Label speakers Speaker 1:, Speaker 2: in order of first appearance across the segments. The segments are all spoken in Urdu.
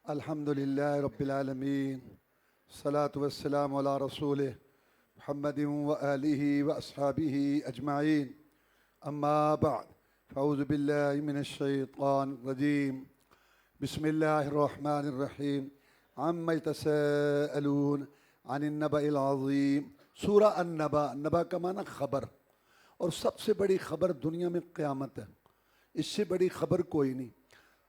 Speaker 1: الحمدللہ رب العالمین الصلاة والسلام علی رسولہ محمد و آلہ و اصحابہ اجمعین اما بعد فاعوذ باللہ من الشیطان الرجیم بسم اللہ الرحمن الرحیم عما یتساءلون عن النبأ العظیم۔ سورہ النبأ، نبأ کا معنی خبر، اور سب سے بڑی خبر دنیا میں قیامت ہے، اس سے بڑی خبر کوئی نہیں۔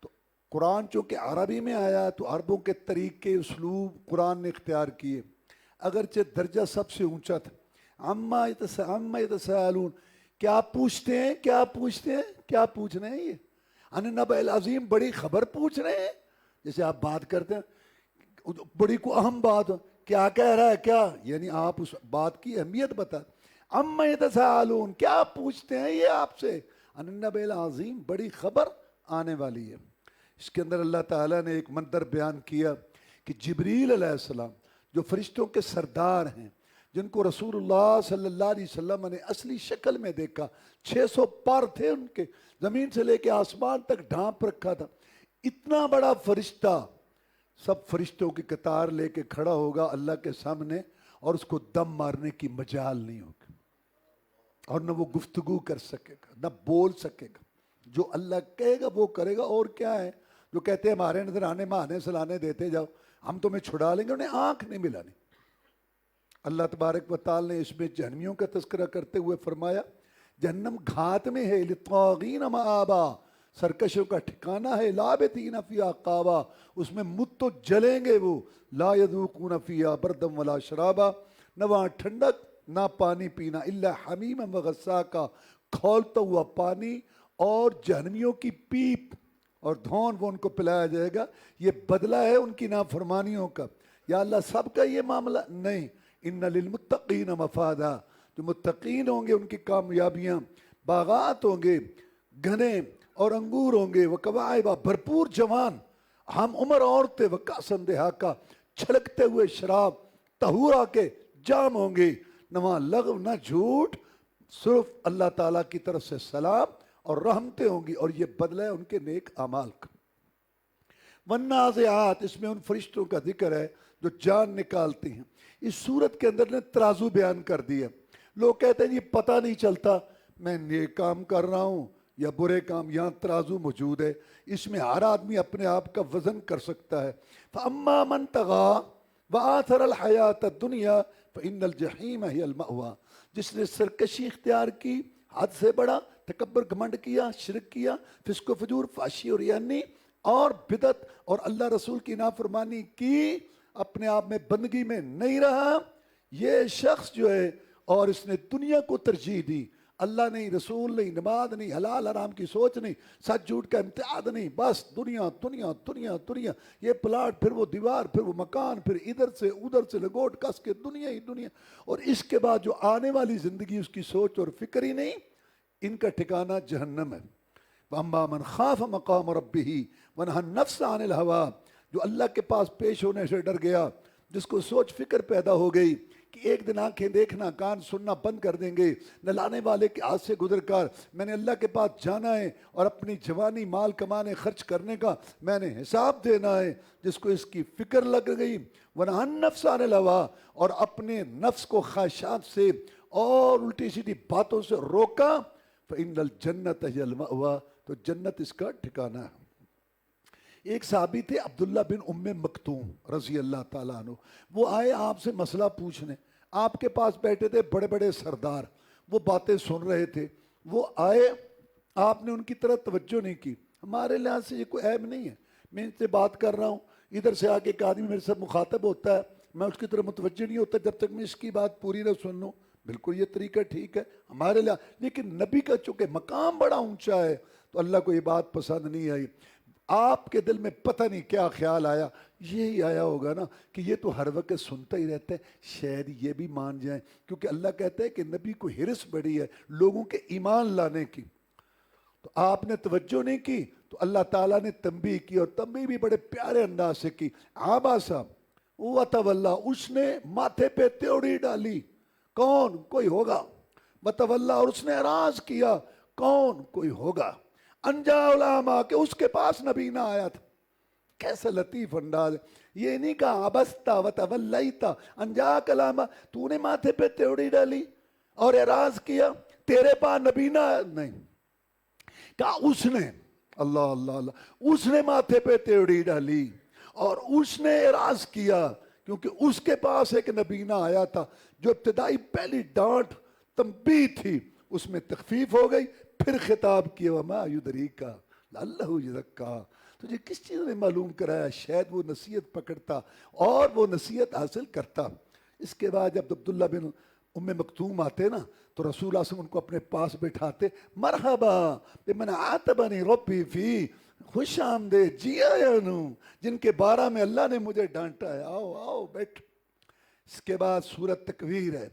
Speaker 1: تو قرآن چونکہ عربی میں آیا تو عربوں کے طریقے اسلوب قرآن نے اختیار کیے، اگرچہ درجہ سب سے اونچا تھا۔ عما یتساءلون، کیا پوچھتے ہیں، کیا پوچھتے ہیں، کیا پوچھ رہے ہیں؟ یہ عن النبأ العظیم، بڑی خبر پوچھ رہے ہیں۔ جیسے آپ بات کرتے ہیں بڑی کو اہم بات، کیا کہہ رہا ہے، کیا یعنی آپ اس بات کی اہمیت بتا۔ عما یتساءلون، کیا پوچھتے ہیں یہ آپ سے؟ عن النبأ العظیم، بڑی خبر آنے والی ہے۔ اس کے اندر اللہ تعالیٰ نے ایک منظر بیان کیا کہ جبریل علیہ السلام جو فرشتوں کے سردار ہیں، جن کو رسول اللہ صلی اللہ علیہ وسلم نے اصلی شکل میں دیکھا، 600 پر تھے ان کے، زمین سے لے کے آسمان تک ڈھانپ رکھا تھا، اتنا بڑا فرشتہ سب فرشتوں کی قطار لے کے کھڑا ہوگا اللہ کے سامنے، اور اس کو دم مارنے کی مجال نہیں ہوگی، اور نہ وہ گفتگو کر سکے گا، نہ بول سکے گا۔ جو اللہ کہے گا وہ کرے گا۔ اور کیا ہے جو کہتے ہیں ہمارے نظر آنے مانے سلانے دیتے جاؤ، ہم تمہیں چھڑا لیں گے، انہیں آنکھ نہیں ملانی۔ اللہ تبارک و تعالی نے اس میں جہنمیوں کا تذکرہ کرتے ہوئے فرمایا جہنم گھات میں ہے، للطاغین مآبا، سرکشوں کا ٹھکانہ ہے، لابثین فیہا احقابا، اس میں مت تو جلیں گے وہ، لا یذوقون فیہا بردا ولا شرابا، نہ وہاں ٹھنڈک نہ پانی پینا، الا حمیما وغساقا، کھولتا ہوا پانی اور جہنمیوں کی پیپ اور دھون وہ ان کو پلایا جائے گا۔ یہ بدلہ ہے ان کی نافرمانیوں کا۔ یا اللہ سب کا یہ معاملہ نہیں، ان للمتقین مفادا، جو متقین ہوں گے ان کی کامیابیاں، باغات ہوں گے، گھنے اور انگور ہوں گے، وکواعب، بھرپور جوان، ہم عمر عورتیں، وکاسن دہاقا، چھلکتے ہوئے شراب، طہورا کے جام ہوں گے، نہ وہاں لغو نہ جھوٹ، صرف اللہ تعالیٰ کی طرف سے سلام اور رحمتیں ہوں گی، اور یہ بدلہ ہے ان کے نیک اعمال کا۔ والنازعات، اس میں ان فرشتوں کا ذکر ہے جو جان نکالتے ہیں۔ اس صورت کے اندر نے ترازو بیان کر دیا۔ لوگ کہتے ہیں یہ پتہ نہیں چلتا میں نیک کام کر رہا ہوں یا برے کام، یہاں ترازو موجود ہے، اس میں ہر آدمی اپنے آپ کا وزن کر سکتا ہے۔ فَأَمَّا مَنْ طَغَىٰ وَآثَرَ الْحَيَاةَ الدُّنْيَا فَإِنَّ الْجَحِيمَ هِيَ الْمَأْوَىٰ، جس نے سرکشی اختیار کی، حد سے بڑا تکبر گھمنڈ کیا، شرک کیا، فسق و فجور، فحشی اور ریانی اور بدعت اور اللہ رسول کی نافرمانی کی، اپنے آپ میں بندگی میں نہیں رہا، یہ شخص جو ہے، اور اس نے دنیا کو ترجیح دی، اللہ نہیں، رسول نہیں، نماز نہیں، حلال حرام کی سوچ نہیں، سچ جھوٹ کا امتیاز نہیں، بس دنیا دنیا دنیا دنیا، یہ پلاٹ پھر وہ دیوار پھر وہ مکان، پھر ادھر سے لگوٹ کس کے دنیا ہی دنیا، اور اس کے بعد جو آنے والی زندگی اس کی سوچ اور فکر ہی نہیں، ان کا ٹھکانہ جہنم ہے۔ وَأَمَّا مَنْ خَافَ مَقَامَ رَبِّهِ وَنَهَى النَّفْسَ عَنِ الْهَوَىٰ، جو اللہ کے پاس پیش ہونے سے ڈر گیا، جس کو سوچ فکر پیدا ہو گئی کہ ایک دن آنکھیں دیکھنا کان سننا بند کر دیں گے، نہ لانے والے کے ہاتھ سے گزر کر میں نے اللہ کے پاس جانا ہے، اور اپنی جوانی مال کمانے خرچ کرنے کا میں نے حساب دینا ہے، جس کو اس کی فکر لگ گئی، وَنَهَى النَّفْسَ عَنِ الْهَوَىٰ، اور اپنے نفس کو خواہشات سے اور الٹی سیدھی باتوں سے روکا، فَإِنَّ الْجَنَّةَ هِيَ الْمَأْوَىٰ، تو جنت اس کا ٹھکانہ ہے۔ ایک صحابی تھے عبداللہ بن ام مکتوم رضی اللہ تعالیٰ عنہ، وہ آئے آپ سے مسئلہ پوچھنے، آپ کے پاس بیٹھے تھے بڑے بڑے سردار، وہ باتیں سن رہے تھے، وہ آئے، آپ نے ان کی طرف توجہ نہیں کی۔ ہمارے لحاظ سے یہ کوئی عیب نہیں ہے، میں ان سے بات کر رہا ہوں، ادھر سے آگے ایک آدمی میرے ساتھ مخاطب ہوتا ہے، میں اس کی طرف متوجہ نہیں ہوتا جب تک میں اس کی بات پوری نہ سن لوں، بالکل یہ طریقہ ٹھیک ہے ہمارے لحاظ، لیکن نبی کا چونکہ مقام بڑا اونچا ہے تو اللہ کو یہ بات پسند نہیں آئی۔ آپ کے دل میں پتہ نہیں کیا خیال آیا، یہی آیا ہوگا نا کہ یہ تو ہر وقت سنتا ہی رہتا ہے، شاید یہ بھی مان جائیں، کیونکہ اللہ کہتا ہے کہ نبی کو ہرس بڑی ہے لوگوں کے ایمان لانے کی۔ تو آپ نے توجہ نہیں کی تو اللہ تعالیٰ نے تنبیہ کی، اور تنبیہ بھی بڑے پیارے انداز سے کی۔ آباسا وتولا، اس نے ماتھے پہ تیوڑی ڈالی، کون؟ کوئی ہوگا، وتولا، اور اس نے اعراض کیا، کون؟ کوئی ہوگا۔ انجا علامہ کہ اس کے پاس نبی نہ آیا تھا. کیسا لطیف انداز ہے. یہ نہیں کہا ابستا وتولیتا انجا کلامہ تو نے ماتھے پہ تیوڑی ڈالی اور اعراض کیا تیرے پاس نبی نہ آیا. نہیں کہا اس نے اللہ اللہ اللہ اس نے ماتھے پہ تیوڑی ڈالی اور اس نے اعراض کیا کیونکہ اس کے پاس ایک نبی نہ آیا تھا. جو ابتدائی پہلی ڈانٹ تنبیہ تھی اس میں تخفیف ہو گئی. پھر خطاب کیا وما یدریک لعلہ یزکا تجھے کس چیز نے معلوم کرایا شاید وہ نصیحت پکڑتا اور وہ نصیحت حاصل کرتا. اس کے بعد جب عبداللہ بن ام مکتوم آتے نا تو رسول اللہ صلی اللہ علیہ وسلم ان کو اپنے پاس بٹھاتے مرحبا بمن عاتبنی ربی فی خوش آمدید جی آیا نو جن کے بارہ میں اللہ نے مجھے ڈانٹا ہے آؤ آؤ بیٹھ. اس کے بعد سورت تکویر ہے.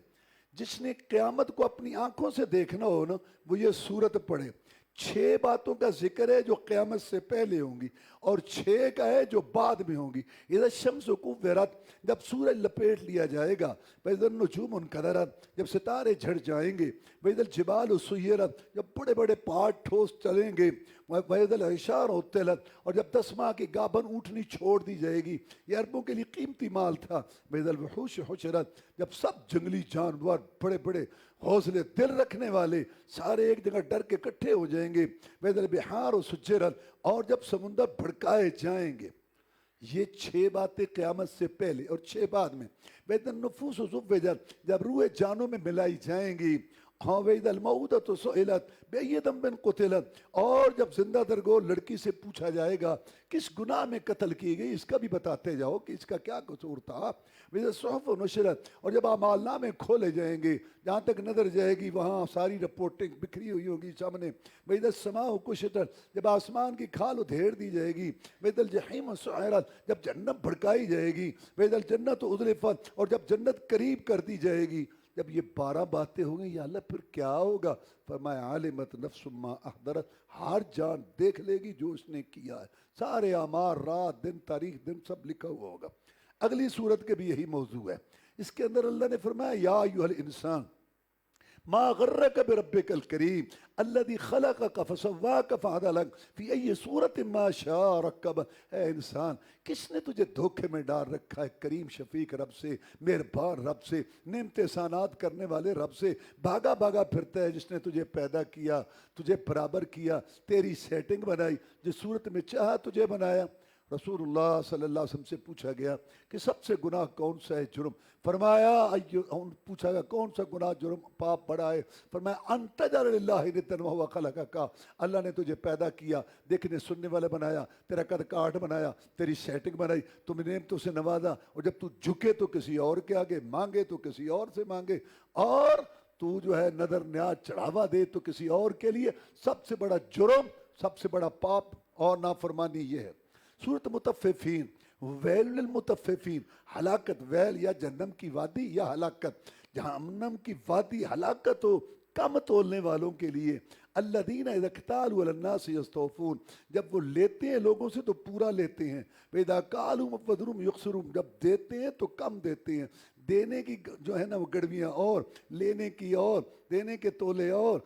Speaker 1: جس نے قیامت کو اپنی آنکھوں سے دیکھنا ہو نا وہ یہ سورت پڑھے. 6 باتوں کا ذکر ہے جو قیامت سے پہلے ہوں گی اور 6 کا ہے جو بعد میں ہوں گی. اذا الشمس کورت جب سورج لپیٹ لیا جائے گا. واذا النجوم انکدرت جب ستارے جھڑ جائیں گے. واذا الجبال سیرت جب بڑے بڑے پہاڑ ٹھوس چلیں گے. واذا العشار عطلت اور جب 10 ماہ کی گابن اونٹنی چھوڑ دی جائے گی. یہ عربوں کے لیے قیمتی مال تھا. واذا الوحوش حشرت جب سب جنگلی جانور بڑے بڑے حوصلے دل رکھنے والے سارے ایک جگہ ڈر کے اکٹھے ہو جائیں گے. واذا البحار سجرت اور جب سمندر بھڑکائے جائیں گے. یہ 6 باتیں قیامت سے پہلے اور 6 بعد میں. واذا النفوس زوجت جب روح جانوں میں ملائی جائیں گی. ہاں واذا الموءودۃ سئلت بأی ذنب قتلت اور جب زندہ درگور لڑکی سے پوچھا جائے گا کس گناہ میں قتل کی گئی اس کا بھی بتاتے جاؤ کہ اس کا کیا قصور تھا. واذا الصحف نشرت اور جب اعمال نامے کھولے جائیں گے جہاں تک نظر جائے گی وہاں ساری رپورٹنگ بکھری ہوئی ہوگی سامنے. واذا السماء کشطت جب آسمان کی کھال ادھیڑ دی جائے گی. واذا الجحیم سعرت جب جہنم بھڑکائی جائے گی. واذا الجنت ازلفت اور جب جنت قریب کر دی جائے گی. جب یہ 12 باتیں ہوں گی یا اللہ پھر کیا ہوگا. فرمایا عالمت نفس ما احضرت ہر جان دیکھ لے گی جو اس نے کیا ہے. سارے اعمال رات دن تاریخ دن سب لکھا ہوا ہوگا. اگلی صورت کے بھی یہی موضوع ہے. اس کے اندر اللہ نے فرمایا یا ایھا الانسان ما غرک بربک الکریم الذی خلقک فسواک فعدلک فی ای صورت ما شاء رکب. اے انسان کس نے تجھے دھوکے میں ڈال رکھا ہے کریم شفیق رب سے مہربان رب سے نعمت احسانات کرنے والے رب سے. بھاگا بھاگا پھرتا ہے جس نے تجھے پیدا کیا تجھے برابر کیا تیری سیٹنگ بنائی جس صورت میں چاہا تجھے بنایا. رسول اللہ صلی اللہ علیہ وسلم سے پوچھا گیا کہ سب سے گناہ کون سا ہے جرم. فرمایا پوچھا گیا کون سا گناہ جرم پاپ بڑا ہے. فرمایا ان تجعل للہ ندا وہو خلقک اللہ نے تجھے پیدا کیا دیکھنے سننے والا بنایا تیرا قد کاٹ بنایا تیری سیٹنگ بنائی تم نے نعمتوں سے نوازا اور جب تو جھکے تو کسی اور کے آگے مانگے تو کسی اور سے مانگے اور تو جو ہے نظر نیاز چڑھاوا دے تو کسی اور کے لیے. سب سے بڑا جرم سب سے بڑا پاپ اور نافرمانی یہ ہے. سورۃ مطففین ویل للمطففین ہلاکت ویل یا جہنم کی وادی یا ہلاکت. جہنم کی وادی ہلاکت ہو کم تولنے والوں کے لیے. الذین اذا اکتالوا علی الناس یستوفون جب وہ لیتے ہیں لوگوں سے تو پورا لیتے ہیں. واذا کالوہم وزنوہم یخسرون جب دیتے ہیں تو کم دیتے ہیں. دینے کی جو ہے نا وہ گڑویاں اور لینے کی اور دینے کے تولے اور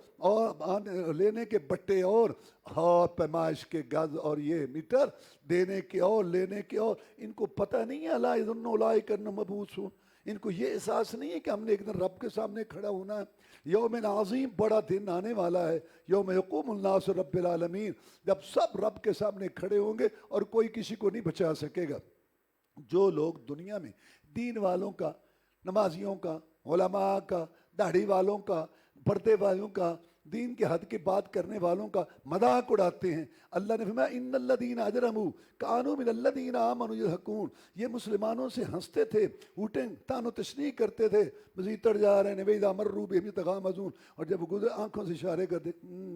Speaker 1: لینے کے بٹے اور پیمائش کے گز اور یہ میٹر دینے کے اور لینے کے اور. ان کو پتہ نہیں ہے الا یظن اولئک انہم مبعوثون. ان کو یہ احساس نہیں ہے کہ ہم نے ایک دن رب کے سامنے کھڑا ہونا ہے. یوم عظیم بڑا دن آنے والا ہے. یوم یقوم الناس رب العالمین جب سب رب کے سامنے کھڑے ہوں گے اور کوئی کسی کو نہیں بچا سکے گا. جو لوگ دنیا میں دین والوں کا نمازیوں کا علماء کا داڑھی والوں کا پردے والوں کا دین کے حد کی بات کرنے والوں کا مذاق اڑاتے ہیں. اللہ نے فرمایا ان الذین اجرموا کانوا من الذین آمنوا یضحکون. یہ مسلمانوں سے ہنستے تھے اوٹیں تان و تشنیع کرتے تھے. مزید تر جا رہے ہیں وَإِذَا مَرُّوا بِهِمْ يَتَغَامَزُونَ اور جب وہ گزرے آنکھوں سے اشارے کرتے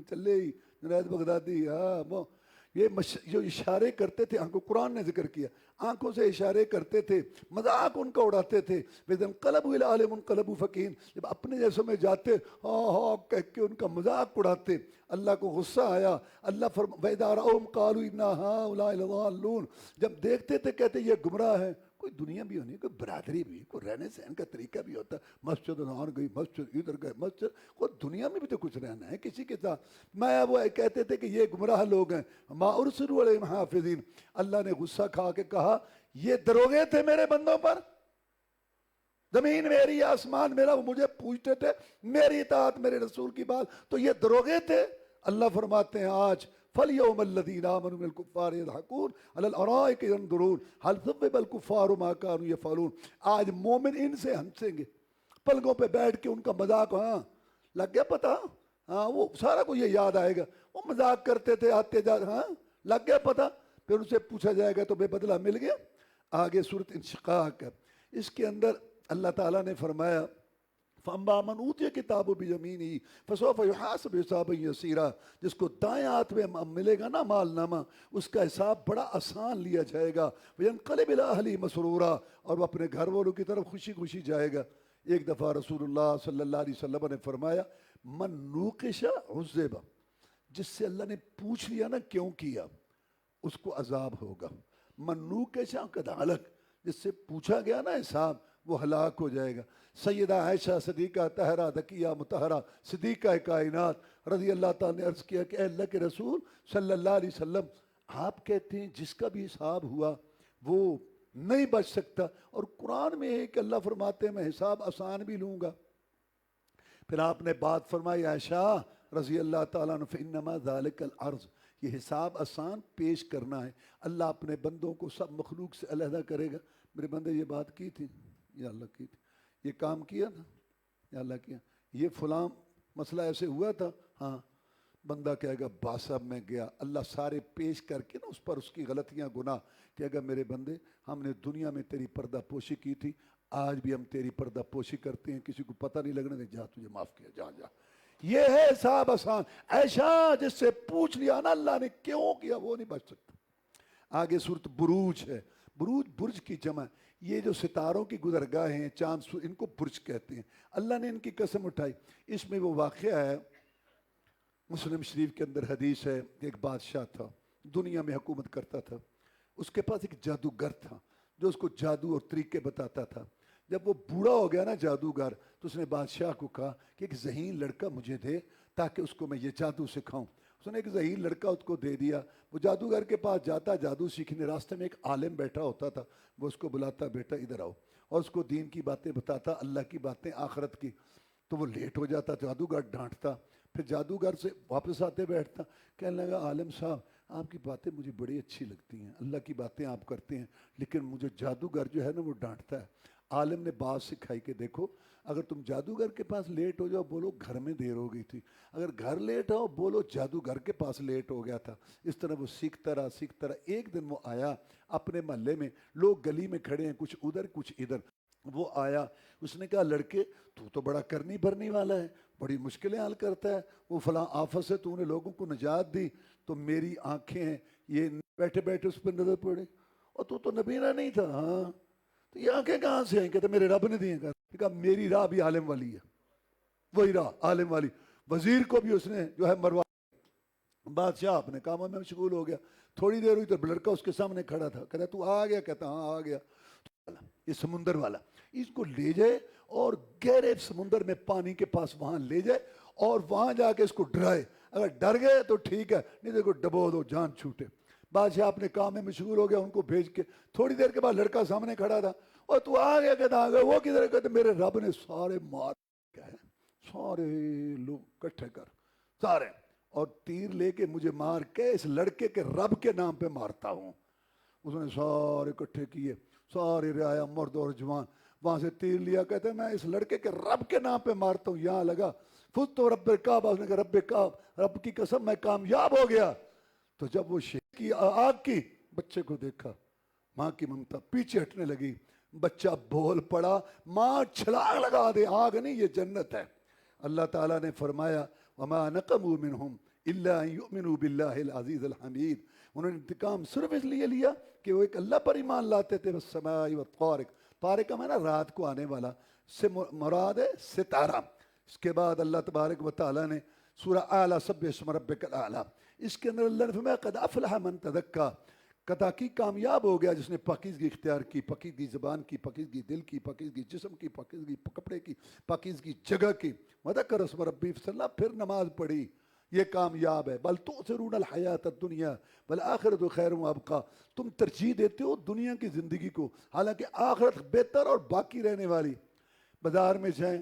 Speaker 1: چلے ہی جنید بغدادی وہ یہ جو اشارے کرتے تھے آنکھوں قرآن نے ذکر کیا آنکھوں سے اشارے کرتے تھے مذاق ان کا اڑاتے تھے. وَإِذَا انقلبوا إِلَىٰ أَهْلِهِمْ انقلبوا فَكِهِينَ جب اپنے جیسوں میں جاتے ہاں کہہ کے ان کا مذاق اڑاتے. اللہ کو غصہ آیا. اللہ وَإِذَا رَأَوْهُمْ قَالُوا إِنَّ هَٰؤُلَاءِ لَضَالُّونَ جب دیکھتے تھے کہتے یہ گمراہ ہیں. کوئی دنیا بھی ہونی، کوئی برادری بھی، کوئی رہنے سہن کا طریقہ بھی ہوتا ہے. مسجد ادھر گئی، مسجد ادھر گئے، مسجد، کوئی دنیا میں بھی تو کچھ رہنا ہے کسی کے ساتھ. میں وہ کہتے تھے کہ یہ گمراہ لوگ ہیں، ما ارسلوا علیہم حافظین. اللہ نے غصہ کھا کے کہا یہ دروغے تھے میرے بندوں پر. زمین میری، آسمان میرا، وہ مجھے پوچھتے تھے میری اطاعت، میرے رسول کی بات، تو یہ دروغے تھے. اللہ فرماتے ہیں آج فَالْيَوْمَ الَّذِينَ آمَنُوا مِنَ الْكُفَّارِ يَضْحَكُونَ عَلَى الْأَرَائِكِ يَنْظُرُونَ هَلْ ثُوِّبَ الْكُفَّارُ مَا كَانُوا يَفْعَلُونَ. آج مومن ان سے ہنسیں گے، پلکوں پہ بیٹھ کے ان کا مذاق. ہاں لگ گیا پتہ، ہاں وہ سارا کو یہ یاد آئے گا، وہ مذاق کرتے تھے آتے جاتے. ہاں لگ گیا پتہ. پھر ان سے پوچھا جائے گا تو بے بدلہ مل گیا. آگے سورۃ انشقاق ہے، اس کے اندر اللہ تعالیٰ نے فرمایا فَأَمَّا مَنْ أُوتِيَ كِتَابَهُ بِيَمِينِهِ فَسَوْفَ يُحَاسَبُ حِسَابًا يَسِيرًا. جس کو دائیں ہاتھ میں ملے گا نا مال نامہ، اس کا حساب بڑا آسان لیا جائے گا. وَيَنْقَلِبُ إِلَىٰ أَهْلِهِ مَسْرُورًا. اور وہ اپنے گھر والوں کی طرف خوشی خوشی جائے گا. ایک دفعہ رسول اللہ صلی اللہ علیہ وسلم نے فرمایا من نوقش عذب. جس سے اللہ نے پوچھ لیا نا کیوں کیا، اس کو عذاب ہوگا. من نوقش قد ہلک. جس سے پوچھا گیا نا حساب، وہ ہلاک ہو جائے گا. سیدہ عائشہ صدیقہ طاہرہ ذکیہ مطہرہ صدیقہ کائنات رضی اللہ تعالیٰ نے عرض کیا کہ اے اللہ کے رسول صلی اللہ علیہ وسلم، آپ کہتے ہیں جس کا بھی حساب ہوا وہ نہیں بچ سکتا، اور قرآن میں ہے کہ اللہ فرماتے ہیں میں حساب آسان بھی لوں گا. پھر آپ نے بات فرمائی عائشہ رضی اللہ تعالیٰ عنہ فإنما ذلك العرض. یہ حساب آسان پیش کرنا ہے. اللہ اپنے بندوں کو سب مخلوق سے علیحدہ کرے گا. میرے بندے یہ بات کی تھی یا اللہ کی تھی، یہ کام کیا تھا یا اللہ کیا، یہ فلاں مسئلہ ایسے ہوا تھا. ہاں بندہ کہے گا باصب میں گیا. اللہ سارے پیش کر کے نا اس پر اس کی غلطیاں گناہ کہے گا میرے بندے ہم نے دنیا میں تیری پردہ پوشی کی تھی، آج بھی ہم تیری پردہ پوشی کرتے ہیں، کسی کو پتہ نہیں لگنے دے. جا تجھے معاف کیا، جا جا. یہ ہے حساب آسان. عائشہ جس سے پوچھ لیا نا اللہ نے کیوں کیا، وہ نہیں بچ سکتا. آگے سورۃ بروج ہے. بروج برج کی جمع. یہ جو ستاروں کی گزرگاہیں ہیں، چاند ان کو برج کہتے ہیں. اللہ نے ان کی قسم اٹھائی. اس میں وہ واقعہ ہے مسلم شریف کے اندر حدیث ہے. ایک بادشاہ تھا، دنیا میں حکومت کرتا تھا. اس کے پاس ایک جادوگر تھا جو اس کو جادو اور طریقے بتاتا تھا. جب وہ بوڑھا ہو گیا نا جادوگر، تو اس نے بادشاہ کو کہا کہ ایک ذہین لڑکا مجھے دے تاکہ اس کو میں یہ جادو سکھاؤں. اس نے ایک ذہین لڑکا اس کو دے دیا. وہ جادوگر کے پاس جاتا جادو سیکھنے. راستے میں ایک عالم بیٹھا ہوتا تھا، وہ اس کو بلاتا بیٹا ادھر آؤ، اور اس کو دین کی باتیں بتاتا، اللہ کی باتیں، آخرت کی. تو وہ لیٹ ہو جاتا، جادوگر ڈانٹتا. پھر جادوگر سے واپس آتے بیٹھتا، کہنے لگا عالم صاحب آپ کی باتیں مجھے بڑی اچھی لگتی ہیں، اللہ کی باتیں آپ کرتے ہیں، لیکن مجھے جادوگر جو ہے نا وہ ڈانٹتا ہے. عالم نے بات سکھائی کہ دیکھو اگر تم جادوگر کے پاس لیٹ ہو جاؤ بولو گھر میں دیر ہو گئی تھی، اگر گھر لیٹ ہو بولو جادوگر کے پاس لیٹ ہو گیا تھا. اس طرح وہ سیکھتا رہا. ایک دن وہ آیا اپنے محلے میں، لوگ گلی میں کھڑے ہیں، کچھ ادھر کچھ ادھر. وہ آیا، اس نے کہا لڑکے تو بڑا کرنی بھرنی والا ہے، بڑی مشکلیں حل کرتا ہے، وہ فلاں آفت سے تو نے لوگوں کو نجات دی، تو میری آنکھیں ہیں یہ بیٹھے بیٹھے اس پر نظر پڑے، اور تو نبینا نہیں تھا. ہاں تو یہ آنکھیں کہاں سے آئیں؟ کہتے میرے رب نے دی ہیں. کہا میری راہ بھی عالم والی ہے، وہی راہ عالم والی. وزیر کو بھی اس نے جو ہے مروا. بادشاہ اپنے کاموں میں مشغول ہو گیا. تھوڑی دیر ہوئی تو لڑکا اس کے سامنے کھڑا تھا. کہتا تو آ گیا؟ کہتا ہاں آ گیا. یہ سمندر والا اس کو لے جائے اور گہرے سمندر میں پانی کے پاس وہاں لے جائے اور وہاں جا کے اس کو ڈرائے. اگر ڈر گئے تو ٹھیک ہے، نہیں تو ڈبو دو جان چھوٹے. بادشاہ اپنے کام میں مشغول ہو گیا، ان کو بھیج کے تھوڑی دیر کے بعد لڑکا سامنے کھڑا تھا. اور تو آ گیا؟ کہتا آ گیا. وہ کدھر؟ کہتے میرے رب نے سارے مار کے سارے لوگ کٹھے کر سارے، اور تیر لے کے مجھے مار کے اس لڑکے کے رب کے نام پہ مارتا ہوں. اس نے سارے اکٹھے کیے، سارے رعایا مرد اور جوان، وہاں سے تیر لیا. کہتے ہیں میں اس لڑکے کے رب کے نام پہ مارتا ہوں. یہاں لگا فز تو رب کعبہ. اس نے کہا رب کعبہ، رب کی قسم میں کامیاب ہو گیا. تو جب وہ شیر کی آگ کی بچے کو دیکھا، ماں کی ممتا پیچھے ہٹنے لگی. بچہ بول پڑا، ماں چھلانگ لگا دے، آگ نہیں یہ جنت ہے. اللہ تعالیٰ نے فرمایا وما نقموا منہم الا ان یؤمنوا باللہ العزیز الحمید. انہوں نے انتقام صرف اس لیے لیا کہ وہ ایک اللہ پر ایمان لاتے تھے. والسماء والطارق، طارق کا معنی رات کو آنے والا، سے مراد ہے ستارہ. اس کے بعد اللہ تبارک و تعالیٰ نے سورہ اعلیٰ سبح اسم ربک الاعلیٰ، اس کے اندر اللہ نے فرمایا قد افلح من تزکا. قطعی کامیاب ہو گیا جس نے پاکیزگی اختیار کی، پاکیزگی زبان کی، پاکیزگی دل کی، پاکیزگی جسم کی، پاکیزگی کپڑے کی، پاکیزگی جگہ کی، وذکر اسم ربی فصلی، پھر نماز پڑھی، یہ کامیاب ہے۔ بل تؤثرون الحیات الدنیا والآخرۃ خیر وابقیٰ، تم ترجیح دیتے ہو دنیا کی زندگی کو، حالانکہ آخرت بہتر اور باقی رہنے والی۔ بازار میں جائیں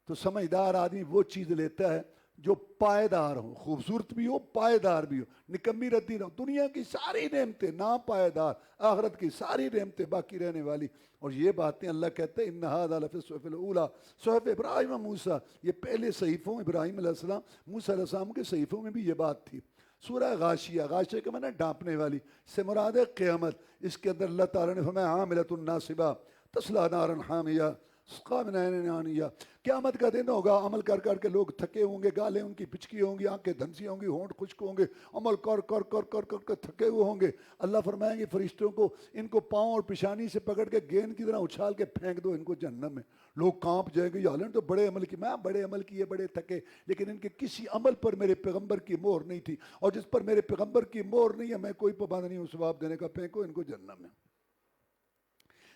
Speaker 1: تو سمجھدار آدمی وہ چیز لیتا ہے جو پائیدار ہو، خوبصورت بھی ہو، پائیدار بھی ہو، نکمی ردی نہ ہو۔ دنیا کی ساری نعمتیں نا پائیدار، آخرت کی ساری نعمتیں باقی رہنے والی۔ اور یہ باتیں اللہ کہتے ہیں ان ھذا لفی الصحف الاولی، صحف ابراہیم و موسیٰ، یہ پہلے صحیفوں ابراہیم علیہ السلام، موسیٰ علیہ السلام کے صحیفوں میں بھی یہ بات تھی۔ سورہ غاشیہ، غاشیہ کے معنی ڈانپنے والی، سے مراد ہے قیامت۔ اس کے اندر اللہ تعالیٰ نے فرمایا عاملۃ ناصبہ تصلیٰ نارا حامیہ تسقیٰ من عین آنیہ، قیامت کا دن ہوگا، عمل کر کر کے لوگ تھکے ہوں گے، گالیں ان کی پچکی ہوں گی، آنکھیں دھنسی ہوں گی، ہونٹ خشک ہوں گے، عمل کر کر کر کر کر کے تھکے ہوئے ہوں گے۔ اللہ فرمائیں گے فرشتوں کو ان کو پاؤں اور پیشانی سے پکڑ کے گیند کی طرح اچھال کے پھینک دو ان کو جہنم میں۔ لوگ کانپ جائیں گے، یالن تو بڑے عمل کی، میں بڑے عمل کیے، بڑے تھکے، لیکن ان کے کسی عمل پر میرے پیغمبر کی مہر نہیں تھی، اور جس پر میرے پیغمبر کی مہر نہیں ہے میں کوئی پابند نہیں ہوں ثواب دینے کا، پھینکو ان کو جہنم میں۔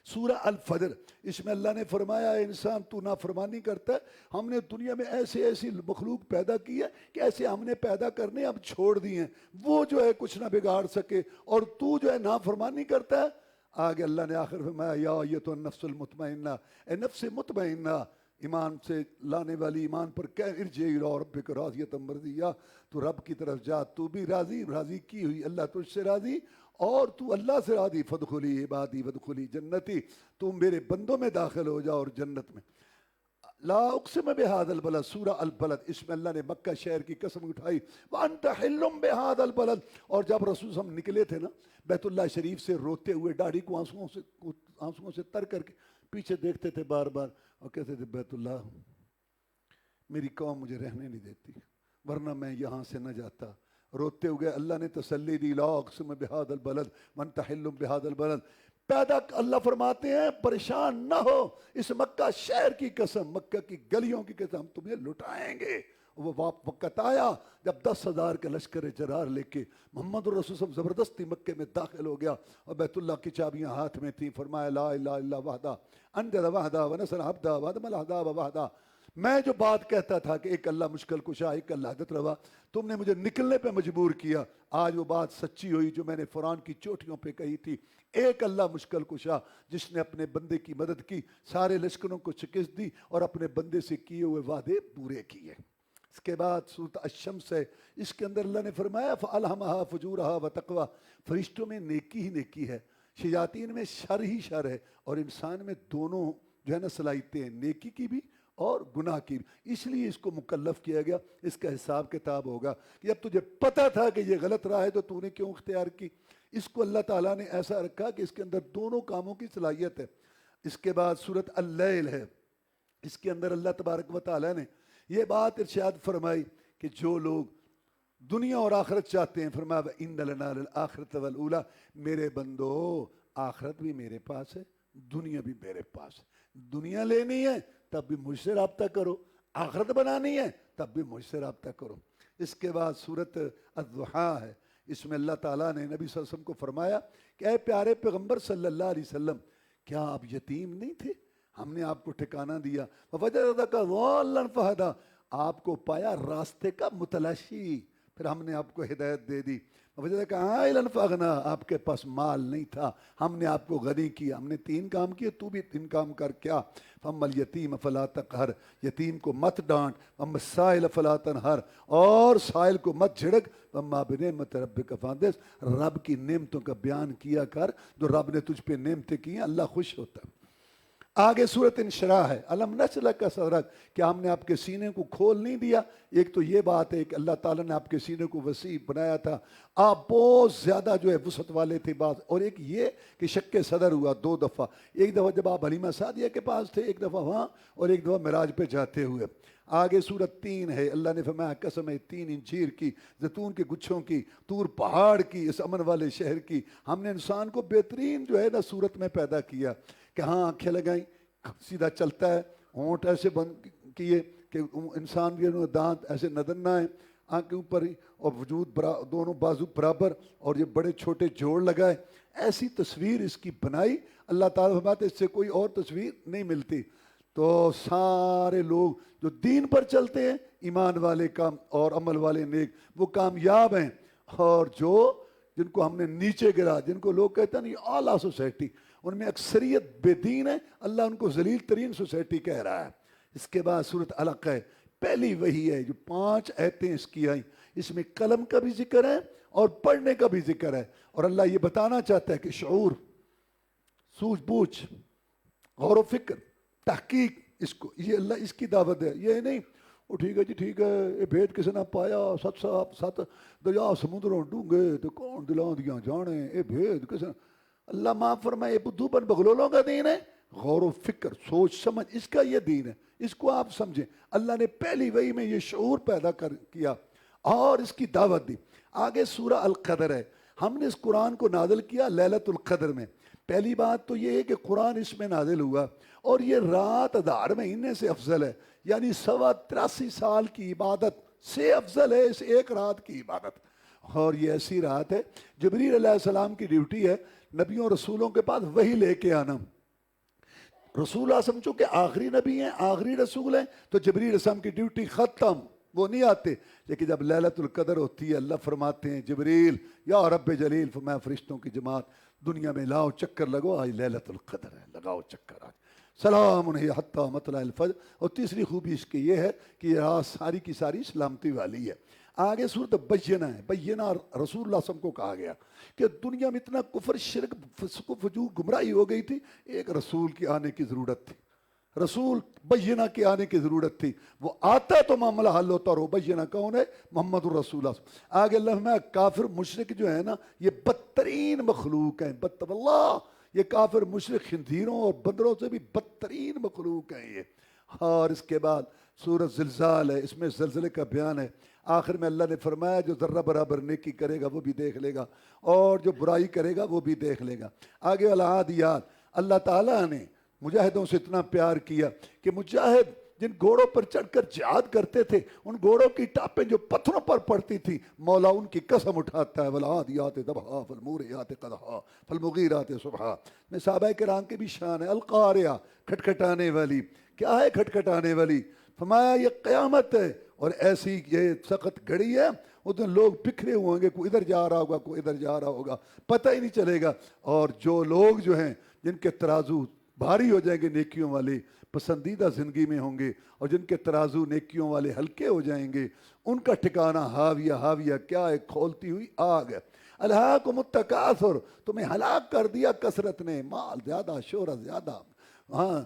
Speaker 1: سورہ الفجر، اس میں اللہ نے فرمایا اے انسان تو نافرمانی کرتا ہے، ہم نے دنیا میں ایسے ایسی مخلوق پیدا کی ہے کہ ایسے ہم نے پیدا کرنے اب چھوڑ دی ہیں، وہ جو ہے کچھ نہ بگاڑ سکے، اور تو جو ہے نافرمانی کرتا ہے۔ آگے اللہ نے آخر فرمایا یا ایتھا النفس المطمئنہ، اے نفس مطمئنہ، ایمان سے لانے والی، ایمان پر کہ ارجعی الی ربک راضیۃ مرضیہ، تو رب کی طرف جا، تو بھی راضی، راضی کی ہوئی، اللہ تجھ سے راضی اور تو اللہ سے راضی، فادخلی عبادی وادخلی جنتی، تم میرے بندوں میں داخل ہو جاؤ اور جنت میں۔ لا اقسم بہذا البلد، سورہ البلد، اس میں اللہ نے مکہ شہر کی قسم اٹھائی، وانت حل بہذا البلد، اور جب رسول صلی اللہ علیہ وسلم نکلے تھے نا بیت اللہ شریف سے روتے ہوئے، داڑھی کو آنسوؤں سے تر کر کے پیچھے دیکھتے تھے بار بار اور کہتے تھے بیت اللہ میری قوم مجھے رہنے نہیں دیتی ورنہ میں یہاں سے نہ جاتا۔ روتے ہوئے اللہ نے تسلی دی، لا اقسم بہذا البلد وانت حل بہذا البلد، پیدا اللہ فرماتے ہیں پریشان نہ ہو، اس مکہ شہر کی قسم، مکہ کی گلیوں کی قسم، تمہیں لٹائیں گے۔ وہ وقت آیا جب 10,000 کے لشکر جرار لے کے محمد الرسول صلی اللہ علیہ وسلم زبردستی مکے میں داخل ہو گیا، اور بیت اللہ کی چابیاں ہاتھ میں تھیں، فرمایا لا الہ الا وحدہ انجز وحدہ ونصر عبدہ وہدم الاحزاب وحدہ۔ میں جو بات کہتا تھا کہ ایک اللہ مشکل کشا، ایک اللہ حاجت روا، تم نے مجھے نکلنے پہ مجبور کیا، آج وہ بات سچی ہوئی جو میں نے فرعون کی چوٹیوں پہ کہی تھی، ایک اللہ مشکل کشا جس نے اپنے بندے کی مدد کی، سارے لشکروں کو شکست دی اور اپنے بندے سے کیے ہوئے وعدے پورے کیے۔ اس کے بعد سورۃ الشمس ہے، اس کے اندر اللہ نے فرمایا فَأَلْهَمَهَا فُجُورَهَا وَتَقْوَىٰ، فرشتوں میں نیکی ہی نیکی ہے، شیاطین میں شر ہی شر ہے، اور انسان میں دونوں جو ہے نا صلاحیتیں ہیں، نیکی کی بھی اور گناہ کی بھی، اس لیے اس کو مکلف کیا گیا، اس کا حساب کتاب ہوگا کہ اب تجھے پتہ تھا کہ یہ غلط راہ ہے تو تو نے کیوں اختیار کی۔ اس کو اللہ تعالیٰ نے ایسا رکھا کہ اس کے اندر دونوں کاموں کی صلاحیت ہے۔ اس کے بعد سورۃ اللیل ہے، اس کے اندر اللہ تبارک و تعالیٰ نے یہ بات ارشاد فرمائی کہ جو لوگ دنیا اور آخرت چاہتے ہیں، فرمایا وَإِنَّ لَنَا لَلْآخِرَةَ وَالْأُولَىٰ، میرے بندو آخرت بھی میرے پاس ہے، دنیا بھی میرے پاس ہے، دنیا لینی ہے تب بھی مجھ سے رابطہ کرو، آخرت بنانی ہے تب بھی مجھ سے رابطہ کرو۔ اس کے بعد سورۃ الضحیٰ ہے، اس میں اللہ تعالیٰ نے نبی صلی اللہ علیہ وسلم کو فرمایا کہ اے پیارے پیغمبر صلی اللہ علیہ وسلم، کیا آپ یتیم نہیں تھے؟ ہم نے آپ کو ٹھکانہ دیا، وَوَجَدَكَ ضَالًّا فَهَدَىٰ، آپ کو پایا راستے کا متلاشی، پھر ہم نے آپ کو ہدایت دے دی، وَوَجَدَكَ عَائِلًا فَأَغْنَىٰ، آپ کے پاس مال نہیں تھا، ہم نے آپ کو غنی کیا، ہم نے 3 کام کیے، تو بھی 3 کام کر، کیا؟ فَأَمَّا الْيَتِيمَ فَلَا تَقْهَرْ، یتیم کو مت ڈانٹ، وَأَمَّا السَّائِلَ فَلَا تَنْهَرْ، اور سائل کو مت جھڑک، وَأَمَّا بِنِعْمَتِ رَبِّكَ فَحَدِّثْ، رب کی نعمتوں کا بیان کیا کر، جو رب نے تجھ پہ نعمتیں کی ہیں، اللہ خوش ہوتا ہے۔ آگے سورۃ انشراح ہے، الم نشرح لک صدرک، کیا ہم نے آپ کے سینے کو کھول نہیں دیا؟ ایک تو یہ بات ہے کہ اللہ تعالیٰ نے آپ کے سینے کو وسیع بنایا تھا، آپ بہت زیادہ جو ہے وسعت والے تھے بعض، اور ایک یہ کہ شق صدر ہوا 2 دفعہ، ایک دفعہ جب آپ حلیمہ سعدیہ کے پاس تھے، ایک دفعہ وہاں، اور ایک دفعہ معراج پہ جاتے ہوئے۔ آگے سورۃ 3 ہے، اللہ نے فرمایا قسم ہے 3 انجیر کی، زیتون کے گچھوں کی، طور پہاڑ کی، اس امن والے شہر کی، ہم نے انسان کو بہترین جو ہے نا صورت میں پیدا کیا، کہ ہاں آنکھیں لگائیں سیدھا چلتا ہے، ہونٹ ایسے بند کیے کہ انسان کے دانت ایسے نظر نہ آئیں، آنکھیں اوپر ہی اور وجود دونوں بازو برابر اور یہ بڑے چھوٹے جوڑ لگائے، ایسی تصویر اس کی بنائی۔ اللہ تعالیٰ فرماتے اس سے کوئی اور تصویر نہیں ملتی۔ تو سارے لوگ جو دین پر چلتے ہیں، ایمان والے کام اور عمل والے نیک، وہ کامیاب ہیں، اور جن کو ہم نے نیچے گرا، جن کو لوگ کہتے ہیں یہ اعلیٰ سوسائٹی، ان میں اکثریت بے دین ہے، اللہ ان کو ذلیل ترین سوسائٹی کہہ رہا ہے۔ اس کے بعد سورۃ علق ہے، پہلی وہی ہے جو 5 آیتیں اس کی آئیں، اس میں قلم کا بھی ذکر ہے اور پڑھنے کا بھی ذکر ہے، اور اللہ یہ بتانا چاہتا ہے کہ شعور، سوجھ بوجھ، غور و فکر، تحقیق، یہ اللہ اس کی دعوت ہے۔ یہ نہیں وہ ٹھیک ہے جی ٹھیک ہے، یہ بھید کس نے پایا، 7 دریا سمندروں ڈونگے تو کون دلاں دیاں جانے، یہ بھید کس نے، اللہ معاف فرمائے، یہ بدھو بن بغلولوں کا دین ہے؟ غور و فکر، سوچ سمجھ، اس کا یہ دین ہے، اس کو آپ سمجھیں۔ اللہ نے پہلی وحی میں یہ شعور پیدا کیا اور اس کی دعوت دی۔ آگے سورہ القدر ہے، ہم نے اس قرآن کو نازل کیا لیلۃ القدر میں۔ پہلی بات تو یہ ہے کہ قرآن اس میں نازل ہوا اور یہ رات 1000 مہینے سے افضل ہے، یعنی 83 سال کی عبادت سے افضل ہے اس ایک رات کی عبادت۔ اور یہ ایسی رات ہے، جبریل علیہ السلام کی ڈیوٹی ہے نبیوں رسولوں کے پاس وہی لے کے آنا۔ رسول اعظم چونکہ آخری نبی ہیں، آخری رسول ہیں، تو جبریل علیہ السلام کی ڈیوٹی ختم، وہ نہیں آتے۔ لیکن جب لیلۃ القدر ہوتی ہے، اللہ فرماتے ہیں جبریل یا رب جلیل، فرمایا فرشتوں کی جماعت دنیا میں لاؤ چکر لگو، آج لیلۃ القدر ہے، لگاؤ چکر آج، سلام علیہ حتی مطلع الفجر۔ اور تیسری خوبی اس کی یہ ہے کہ یہ رات ساری کی ساری سلامتی والی ہے۔ آگے صورت بینہ ہے، بینہ رسول اللہ صلی اللہ علیہ وسلم کو کہا گیا کہ دنیا میں اتنا کفر، شرک، فسق و فجور، گمراہی ہو گئی تھی، ایک رسول کے آنے کی ضرورت تھی، رسول بینہ کے آنے کی ضرورت تھی، وہ آتا تو معاملہ حل ہوتا۔ اور وہ بینہ کون ہے؟ محمد الرسول اللہ۔ آگے اللہ میں کافر مشرک جو ہے نا، یہ بدترین مخلوق ہیں، اللہ، یہ کافر مشرک خنزیروں اور بندروں سے بھی بدترین مخلوق ہیں یہ۔ اور اس کے بعد سورۃ زلزال ہے، اس میں زلزلے کا بیان ہے۔ آخر میں اللہ نے فرمایا جو ذرہ برابر نیکی کرے گا وہ بھی دیکھ لے گا، اور جو برائی کرے گا وہ بھی دیکھ لے گا۔ آگے والعادیات، اللہ تعالیٰ نے مجاہدوں سے اتنا پیار کیا کہ مجاہد جن گھوڑوں پر چڑھ کر جہاد کرتے تھے، ان گھوڑوں کی ٹاپیں جو پتھروں پر پڑتی تھی، مولا ان کی قسم اٹھاتا ہے، والعادیات ضبحا فالموریات قدحا فالمغیرات صبحا۔ میں صحابہ کرام کی بھی شان ہے، القاریہ، کھٹکھٹانے والی۔ کیا ہے کھٹکھٹانے والی؟ فرمایا یہ قیامت ہے، اور ایسی یہ سخت گھڑی ہے، اس دن لوگ بکھرے ہوئے ہوں گے، کوئی ادھر جا رہا ہوگا، کوئی ادھر جا رہا ہوگا، پتہ ہی نہیں چلے گا۔ اور جو لوگ جو ہیں جن کے ترازو بھاری ہو جائیں گے، نیکیوں والے پسندیدہ زندگی میں ہوں گے، اور جن کے ترازو نیکیوں والے ہلکے ہو جائیں گے، ان کا ٹھکانہ ہاویہ، ہاویہ کیا ہے؟ کھولتی ہوئی آگ ہے۔ الہاکم التکاثر، تمہیں ہلاک کر دیا کثرت نے، مال زیادہ، شہرت زیادہ، ہاں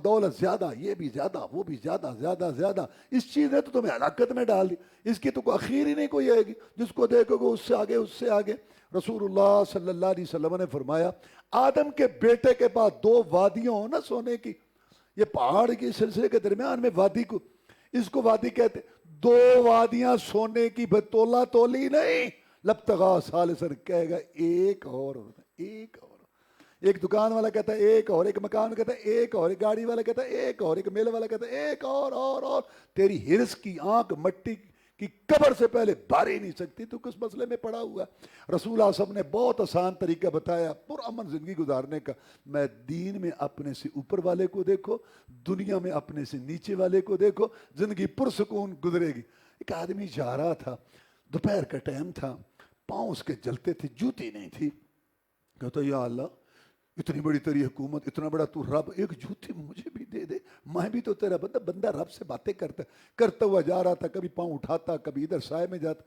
Speaker 1: دولت زیادہ، یہ بھی زیادہ، وہ بھی زیادہ، زیادہ زیادہ، اس چیز نے تو تمہیں ہلاکت میں ڈال دی، اس کی تو کوئی اخیر ہی نہیں کوئی آئے گی، جس کو دیکھو گے اس سے آگے، اس سے آگے۔ رسول اللہ صلی اللہ علیہ وسلم نے فرمایا آدم کے بیٹے کے پاس 2 وادیاں ہوں نا سونے کی، یہ پہاڑ کے سلسلے کے درمیان میں وادی کو، اس کو وادی کہتے، 2 وادیاں سونے کی، تولا تولی نہیں، لبتغا ثالثا، کہے گا ایک اور، ایک اور، ایک دکان والا کہتا ہے ایک اور، ایک مکان کہتا ہے ایک اور، ایک گاڑی والا کہتا ہے ایک اور، ایک میلے والا کہتا ہے ایک اور تیری ہرس کی آنکھ مٹی کی قبر سے پہلے بھر ہی نہیں سکتی، تو کس مسئلے میں پڑا ہوا۔ رسول اللہ صلی اللہ علیہ وسلم نے بہت آسان طریقہ بتایا پرامن زندگی گزارنے کا۔ میں دین میں اپنے سے اوپر والے کو دیکھو، دنیا میں اپنے سے نیچے والے کو دیکھو، زندگی پرسکون گزرے گی۔ ایک آدمی جا رہا تھا، دوپہر کا ٹائم تھا، پاؤں اس کے جلتے تھے، جوتی نہیں تھی، کہتا یا اللہ اتنی بڑی تیری حکومت، اتنا بڑا تو رب، ایک جوتی مجھے بھی دے دے، میں بھی تو تیرا بندہ۔ بندہ رب سے باتیں کرتا ہوا جا رہا تھا، کبھی پاؤں اٹھاتا، کبھی ادھر سائے میں جاتا۔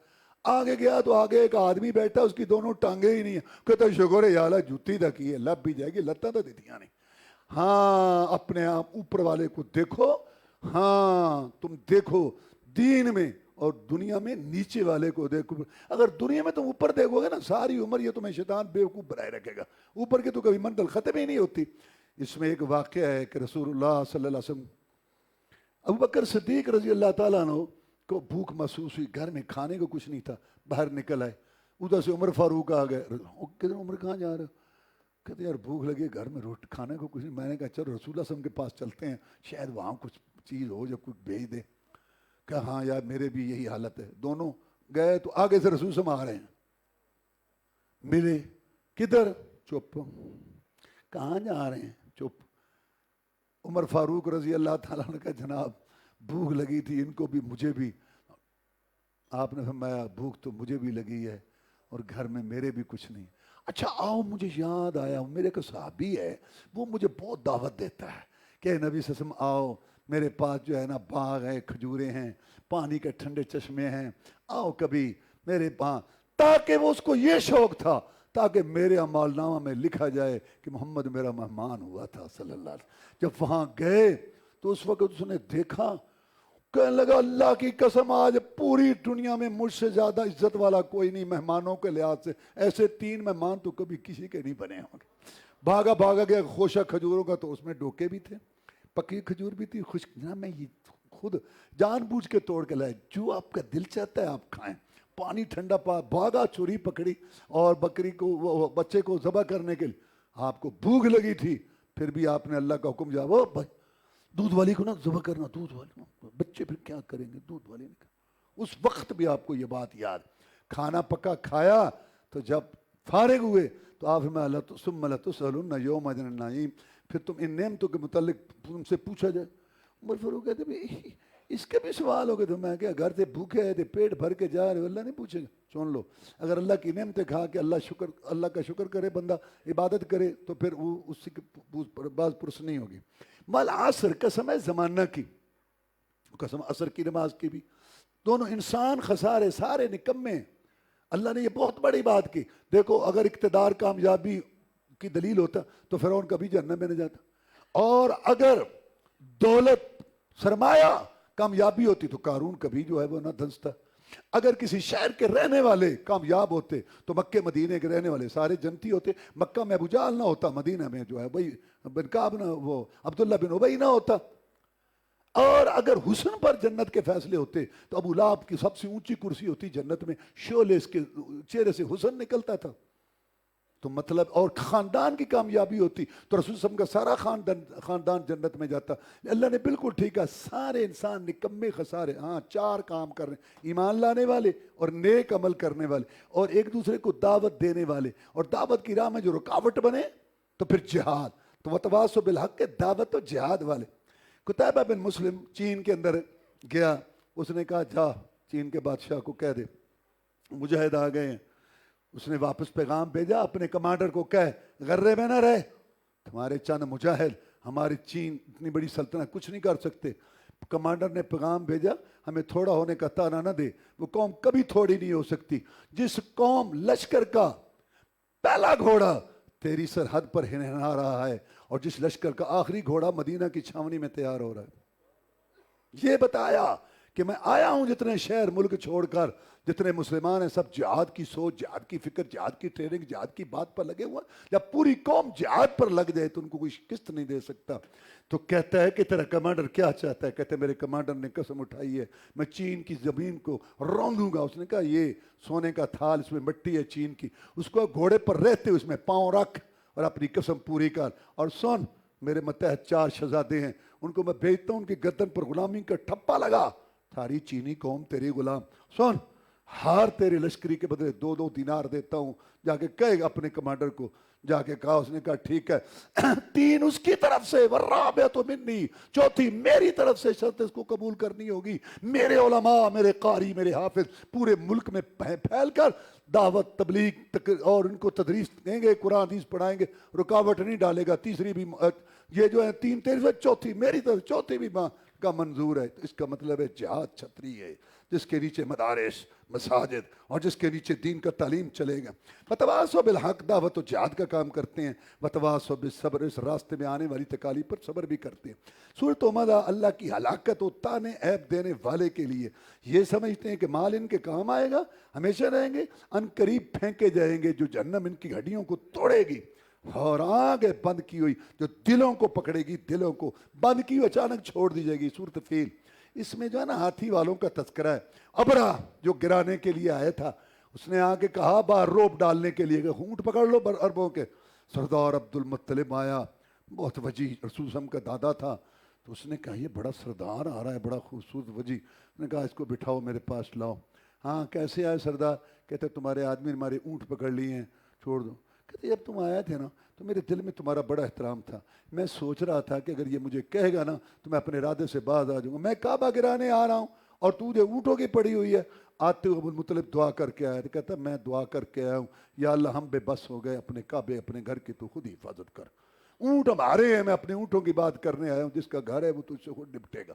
Speaker 1: آگے گیا تو آگے ایک آدمی بیٹھا، اس کی دونوں ٹانگیں ہی نہیں ہیں، کہتا شکر ہے یا اللہ جوتی دا کی ہے، لب بھی جائے گی، لتاں تو دیتیاں نہیں۔ ہاں اپنے آپ اوپر والے کو دیکھو، ہاں تم دیکھو دین میں، اور دنیا میں نیچے والے کو دیکھو۔ اگر دنیا میں تم اوپر دیکھو گے نا، ساری عمر یہ تمہیں شیطان بیوقوف بنائے رکھے گا، اوپر کی تو کبھی منزل ختم ہی نہیں ہوتی۔ اس میں ایک واقعہ ہے کہ رسول اللہ صلی اللہ علیہ وسلم، ابوبکر صدیق رضی اللہ تعالیٰ عنہ کو بھوک محسوس ہوئی، گھر میں کھانے کو کچھ نہیں تھا، باہر نکل آئے، ادھر سے عمر فاروق آ گئے، کہتے عمر کہاں جا رہے ہو؟ کہتے یار بھوک لگی، گھر میں روٹی کھانے کو کچھ نہیں۔ میں نے کہا چلو رسول اللہ صلی اللہ علیہ وسلم کے پاس چلتے ہیں، شاید وہاں کچھ چیز ہو جو کچھ بھیج دے۔ کہ ہاں یار میرے بھی یہی حالت ہے. دونوں گئے تو آگے سے رسول صلی اللہ علیہ وسلم آ رہے ہیں. ملے کدھر؟ چپ. کہاں جا رہے ہیں؟ چپ. عمر فاروق رضی اللہ تعالیٰ عنہ کا جناب بھوک لگی تھی ان کو بھی مجھے بھی. آپ نے فرمایا بھوک تو مجھے بھی لگی ہے اور گھر میں میرے بھی کچھ نہیں. اچھا آؤ مجھے یاد آیا میرے کو صحابی ہے وہ مجھے بہت دعوت دیتا ہے کہ نبی صلی اللہ علیہ وسلم آؤ میرے پاس جو ہے نا باغ ہے کھجوریں ہیں پانی کے ٹھنڈے چشمے ہیں آؤ کبھی میرے پاس. تاکہ وہ اس کو یہ شوق تھا تاکہ میرے اعمال نامہ میں لکھا جائے کہ محمد میرا مہمان ہوا تھا صلی اللہ علیہ وسلم. جب وہاں گئے تو اس وقت اس نے دیکھا کہنے لگا اللہ کی قسم آج پوری دنیا میں مجھ سے زیادہ عزت والا کوئی نہیں مہمانوں کے لحاظ سے. ایسے 3 مہمان تو کبھی کسی کے نہیں بنے ہوں گے. بھاگا گیا خوشہ کھجوروں کا تو اس میں ڈوکے بھی تھے پکی کھجور بھی تھی خشک. جناب میں یہ خود جان بوجھ کے توڑ کے لائے جو آپ کا دل چاہتا ہے آپ کھائیں. پانی ٹھنڈا بھاگا چھری پکڑی اور بکری کو بچے کو ذبح کرنے کے لیے. آپ کو بھوک لگی تھی پھر بھی آپ نے اللہ کا حکم دیا وہ دودھ والی کو نہ ذبح کرنا. دودھ والی بچے پھر کیا کریں گے دودھ والی نے. اس وقت بھی آپ کو یہ بات یاد. کھانا پکا کھایا تو جب فارغ ہوئے تو آپ میں ثم لتسألن یومئذ عن النعیم. پھر تم ان نعمتوں کے متعلق تم سے پوچھا جائے. عمر فاروق کہتے ہیں اس کے بھی سوال ہو گئے. تو میں کہ گھر سے بھوکے آئے تھے پیٹ بھر کے جا رہے اللہ نہیں پوچھے گا. سن لو اگر اللہ کی نعمتیں کھا کے اللہ کا شکر کرے بندہ عبادت کرے تو پھر وہ اس کی باز پرس نہیں ہوگی. مال عصر قسم ہے زمانہ کی قسم عصر کی نماز کی بھی. دونوں انسان خسارے سارے نکمے. اللہ نے یہ بہت بڑی بات کی. دیکھو اگر اقتدار کامیابی کی دلیل ہوتا تو فرعون کبھی جہنم میں نہ جاتا. اور اگر دولت سرمایہ کامیابی ہوتی تو قارون کبھی جو ہے وہ نہ دھنستا. اگر کسی شہر کے رہنے والے کامیاب ہوتے تو مکے مدینے کے رہنے والے سارے جنتی ہوتے. مکہ میں ابو جہل نہ ہوتا مدینہ میں جو ہے بھائی بن کعب نہ وہ عبداللہ بن ابی نہ ہوتا. اور اگر حسن پر جنت کے فیصلے ہوتے تو ابو لہب کی سب سے اونچی کرسی ہوتی جنت میں شعلے اس کے چہرے سے حسن نکلتا تھا. تو مطلب اور خاندان کی کامیابی ہوتی تو رسول صلی اللہ علیہ وسلم کا سارا خاندان جنت میں جاتا. اللہ نے بالکل ٹھیک ہے سارے انسان نکمے خسارے. ہاں 4 کام کر رہے ہیں ایمان لانے والے اور نیک عمل کرنے والے اور ایک دوسرے کو دعوت دینے والے اور دعوت کی راہ میں جو رکاوٹ بنے تو پھر جہاد. تو وتواصوا بالحق کے دعوت و جہاد والے. قتیبہ بن مسلم چین کے اندر گیا. اس نے کہا جا چین کے بادشاہ کو کہہ دے مجاہد آ گئے ہیں. اس نے واپس پیغام بھیجا اپنے کمانڈر کو کہے غرے میں نہ رہے تمہارے چند مجاہد ہماری چین اتنی بڑی سلطنت کچھ نہیں کر سکتے. کمانڈر نے پیغام بھیجا ہمیں تھوڑا ہونے کا تانا نہ دے. وہ قوم کبھی تھوڑی نہیں ہو سکتی. جس قوم لشکر کا پہلا گھوڑا تیری سرحد پر ہنہنا رہا ہے اور جس لشکر کا آخری گھوڑا مدینہ کی چھاونی میں تیار ہو رہا ہے. یہ بتایا کہ میں آیا ہوں جتنے شہر ملک چھوڑ کر جتنے مسلمان ہیں سب جہاد کی سوچ جہاد کی فکر جہاد کی ٹریننگ جہاد کی بات پر لگے ہوئے. جب پوری قوم جہاد پر لگ جائے تو ان کو کوئی قسط نہیں دے سکتا. تو کہتا ہے کہ تیرا کمانڈر کیا چاہتا ہے. کہتے ہیں میرے کمانڈر نے قسم اٹھائی ہے میں چین کی زمین کو روندوں گا. اس نے کہا یہ سونے کا تھال اس میں مٹی ہے چین کی اس کو گھوڑے پر رہتے اس میں پاؤں رکھ اور اپنی قسم پوری کر. اور سن میرے متحد 4 شہزادے ہیں ان کو میں بھیجتا ہوں ان کی گردن پر غلامی کا ٹھپا لگا ساری چینی قوم تیری غلام. سن ہار تیرے لشکری کے بدلے 2 دینار دیتا ہوں. جا کے کہے اپنے کمانڈر کو جا کے کہا. اس نے کہا ٹھیک ہے 3 اس کی طرف سے والرابعۃ منی 4 میری طرف سے شرط اس کو قبول کرنی ہوگی. میرے علماء میرے قاری میرے حافظ پورے ملک میں پھیل کر دعوت تبلیغ اور ان کو تدریس دیں گے قرآن حدیث پڑھائیں گے رکاوٹ نہیں ڈالے گا. تیسری بھی یہ جو ہے 3 تیری سے 4 میری طرف 4 بھی ماں کا منظور ہے. تو اس کا مطلب ہے جہاد چھتری ہے جس کے نیچے مدارس مساجد اور جس کے نیچے دین کا تعلیم چلے گا. وتواصوا بالحق دعوت و جہاد کا کام کرتے ہیں. وتواصوا بالصبر اس راستے میں آنے والی تکالیف پر صبر بھی کرتے ہیں. سورۃ ہمزہ اللہ کی ہلاکت و تانے عیب دینے والے کے لیے یہ سمجھتے ہیں کہ مال ان کے کام آئے گا ہمیشہ رہیں گے ان قریب پھینکے جائیں گے جو جہنم ان کی ہڈیوں کو توڑے گی اور آگے بند کی ہوئی جو دلوں کو پکڑے گی دلوں کو بند کی ہوئی اچانک چھوڑ دی جائے گی. سورۃ فیل اس میں جو ہے نا ہاتھی والوں کا تذکرہ ہے. ابرا جو گرانے کے لیے آیا تھا اس نے آ کے کہا باہر روپ ڈالنے کے لیے کہ اونٹ پکڑ لو عربوں کے. سردار عبد المطلب آیا بہت وجیح رسول صلی اللہ علیہ وسلم کا دادا تھا. تو اس نے کہا یہ بڑا سردار آ رہا ہے، بڑا خوبصورت وجی. نے کہا اس کو بٹھاؤ میرے پاس لاؤ. ہاں کیسے آئے سردار؟ کہتے تمہارے آدمی نے ہمارے اونٹ پکڑ لیے ہیں، چھوڑ دو. کہتے جب تم آئے تھے نا تو میرے دل میں تمہارا بڑا احترام تھا، میں سوچ رہا تھا کہ اگر یہ مجھے کہے گا نا تو میں اپنے ارادے سے باز آ جاؤں گا. میں کعبہ گرانے آ رہا ہوں اور تو جو اونٹوں کی پڑی ہوئی ہے. آتے ہوئے ابو المطلب دعا کر کے آیا. تو کہتا میں دعا کر کے آیا ہوں یا اللہ ہم بے بس ہو گئے، اپنے کعبے اپنے گھر کی تو خود ہی حفاظت کر. اونٹ ہمارے ہیں، میں اپنے اونٹوں کی بات کرنے آیا ہوں، جس کا گھر ہے وہ تجھ سے خود نپٹے گا.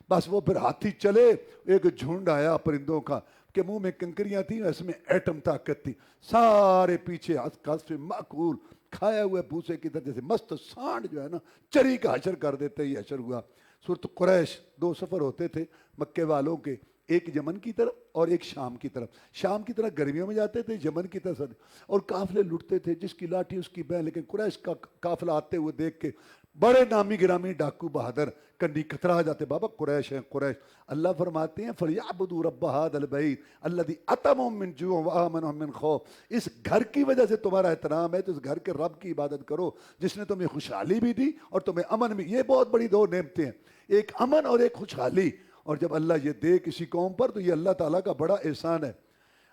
Speaker 1: بس وہ پھر ہاتھی چلے، ایک جھنڈ آیا پرندوں کا کہ منہ میں کنکریاں تھیں، اس میں ایٹم طاقت تھی. سارے پیچھے قصف معقول کھائے ہوئے بھوسے کی طرح، جیسے مست سانڈ جو ہے نا چری کا حشر کر دیتے ہی حشر ہوا. سورۃ قریش 2 سفر ہوتے تھے مکے والوں کے، ایک یمن کی طرف اور ایک شام کی طرف. شام کی طرف گرمیوں میں جاتے تھے، یمن کی طرف اور قافلے لٹتے تھے، جس کی لاٹھی اس کی بین. لیکن قریش کا قافلہ آتے ہوئے دیکھ کے بڑے نامی گرامی ڈاکو بہادر کنی کترا جاتے، بابا قریش ہیں قریش. اللہ فرماتے ہیں فَلْيَعْبُدُوا رَبَّ هَذَا الْبَيْتِ الَّذِي أَطْعَمَهُم مِّن جُوعٍ وَآمَنَهُم مِّن خَوْفٍ. اس گھر کی وجہ سے تمہارا احترام ہے تو اس گھر کے رب کی عبادت کرو جس نے تمہیں خوشحالی بھی دی اور تمہیں امن بھی. یہ بہت بڑی 2 نعمتیں ہیں، ایک امن اور ایک خوشحالی. اور جب اللہ یہ دے کسی قوم پر تو یہ اللہ تعالیٰ کا بڑا احسان ہے.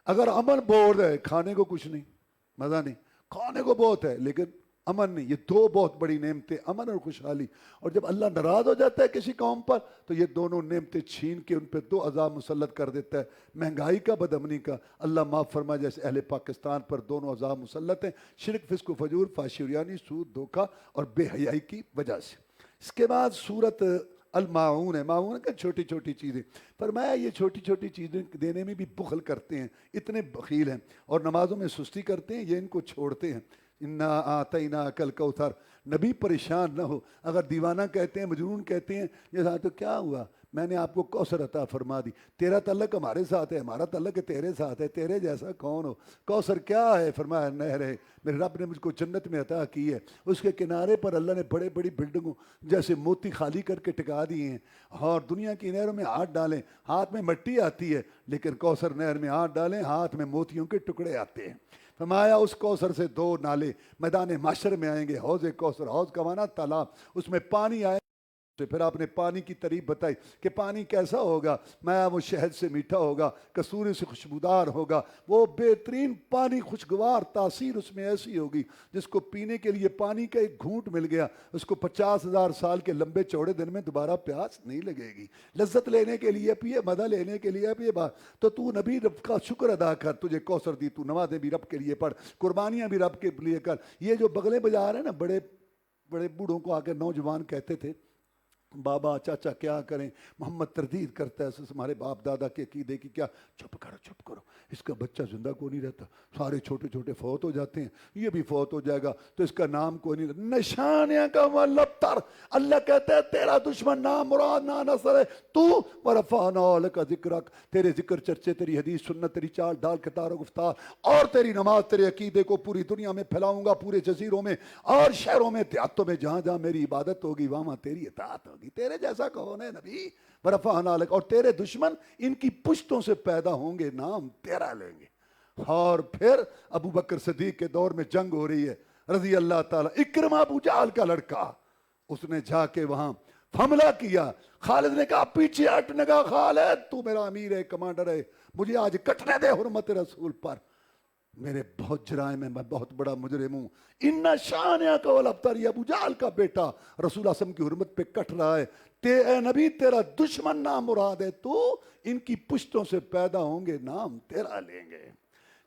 Speaker 1: اگر امن بہت ہے، کھانے کو کچھ نہیں، مزہ نہیں، کھانے کو بہت ہے لیکن امن نہیں. یہ 2 بہت بڑی نعمتیں، امن اور خوشحالی. اور جب اللہ ناراض ہو جاتا ہے کسی قوم پر تو یہ دونوں نعمتیں چھین کے ان پہ 2 عذاب مسلط کر دیتا ہے، مہنگائی کا، بدامنی کا. اللہ معاف فرما. جیسے اہل پاکستان پر دونوں عذاب مسلط ہیں، شرک، فسق و فجور، فحاشی عریانی، سود، دھوکہ اور بے حیائی کی وجہ سے. اس کے بعد سورت الماعون ہے. معاون کا چھوٹی چھوٹی چیزیں فرمایا، یہ چھوٹی چھوٹی چیزیں دینے میں بھی بخل کرتے ہیں، اتنے بخیل ہیں. اور نمازوں میں سستی کرتے ہیں، یہ ان کو چھوڑتے ہیں. انا اعطیناک الکوثر. نبی پریشان نہ ہو. اگر دیوانہ کہتے ہیں، مجنون کہتے ہیں یہ تو کیا ہوا، میں نے آپ کو کوثر عطا فرما دی. تیرا تعلق ہمارے ساتھ ہے، ہمارا تعلق تیرے ساتھ ہے، تیرے جیسا کون ہو. کوثر کیا ہے؟ فرمایا نہر ہے، میرے رب نے مجھ کو جنت میں عطا کی ہے. اس کے کنارے پر اللہ نے بڑے بڑی بلڈنگوں جیسے موتی خالی کر کے ٹکا دیے ہیں. اور دنیا کی نہروں میں ہاتھ ڈالیں، ہاتھ میں مٹی آتی ہے، لیکن کوثر نہر میں ہاتھ ڈالیں، ہاتھ میں موتیوں کے ٹکڑے آتے ہیں. فرمایا اس کوثر سے 2 نالے میدان محشر میں آئیں گے. حوض کوثر، حوض کا معنی تالاب، اس میں پانی آئے. پھر آپ نے پانی کی تعریف بتائی کہ پانی کیسا ہوگا. میں وہ شہد سے میٹھا ہوگا، کستوری سے خوشبودار ہوگا. وہ بہترین پانی، خوشگوار تاثیر اس میں ایسی ہوگی جس کو پینے کے لیے پانی کا ایک گھونٹ مل گیا اس کو 50,000 سال کے لمبے چوڑے دن میں دوبارہ پیاس نہیں لگے گی. لذت لینے کے لیے پیے، مزہ لینے کے لیے پیے. تو نبی رب کا شکر ادا کر، تجھے کوثر دی، تو نمازیں بھی رب کے لیے پڑھ، قربانیاں بھی رب کے لیے کر. یہ جو بغلیں بجا رہے ہیں نا، بڑے بڑے بوڑھوں کو آ کے نوجوان کہتے تھے بابا چاچا کیا کریں، محمد تردید کرتا ہے ہمارے باپ دادا کے عقیدے کی. کیا چپ کرو چپ کرو، اس کا بچہ زندہ کو نہیں رہتا، سارے چھوٹے چھوٹے فوت ہو جاتے ہیں، یہ بھی فوت ہو جائے گا تو اس کا نام کوئی نہیں رہتا. نشانیاں کا ملبتر. اللہ کہتا ہے تیرا دشمن نام مراد نہ نصر ہے تو، ورفعنا لک ذکرک. تیرے ذکر چرچے، تیری حدیث سنت، تیری چال ڈال کتار و گفتار اور تیری نماز، تیرے عقیدے کو پوری دنیا میں پھیلاؤں گا، پورے جزیروں میں اور شہروں میں، دیہاتوں میں، جہاں جہاں میری عبادت ہوگی وہاں تیری اطاعت ہوگی. تیرے جیسا کون ہے نبی؟ ورفعنا لک. اور تیرے دشمن ان کی پشتوں سے پیدا ہوں گے، نام تیرا لیں گے. اور پھر ابو بکر صدیق کے دور میں جنگ ہو رہی ہے رضی اللہ تعالیٰ. اکرمہ ابو جہل کا لڑکا، اس نے جا کے وہاں حملہ کیا. خالد نے کہا پیچھے ہٹ. نے کہا خالد تو میرا امیر ہے، کمانڈر ہے، مجھے آج کٹنے دے حرمت رسول پر. میرے بہت جرائم ہیں، میں بہت بڑا مجرم ہوں. ان شانیہ کا ولابتر، یہ ابو جہل کا بیٹا رسول اللہ صلی اللہ علیہ وسلم کی حرمت پہ کٹ رہا ہے. اے نبی تیرا دشمن نام مراد ہے تو، ان کی پشتوں سے پیدا ہوں گے، نام تیرا لیں گے.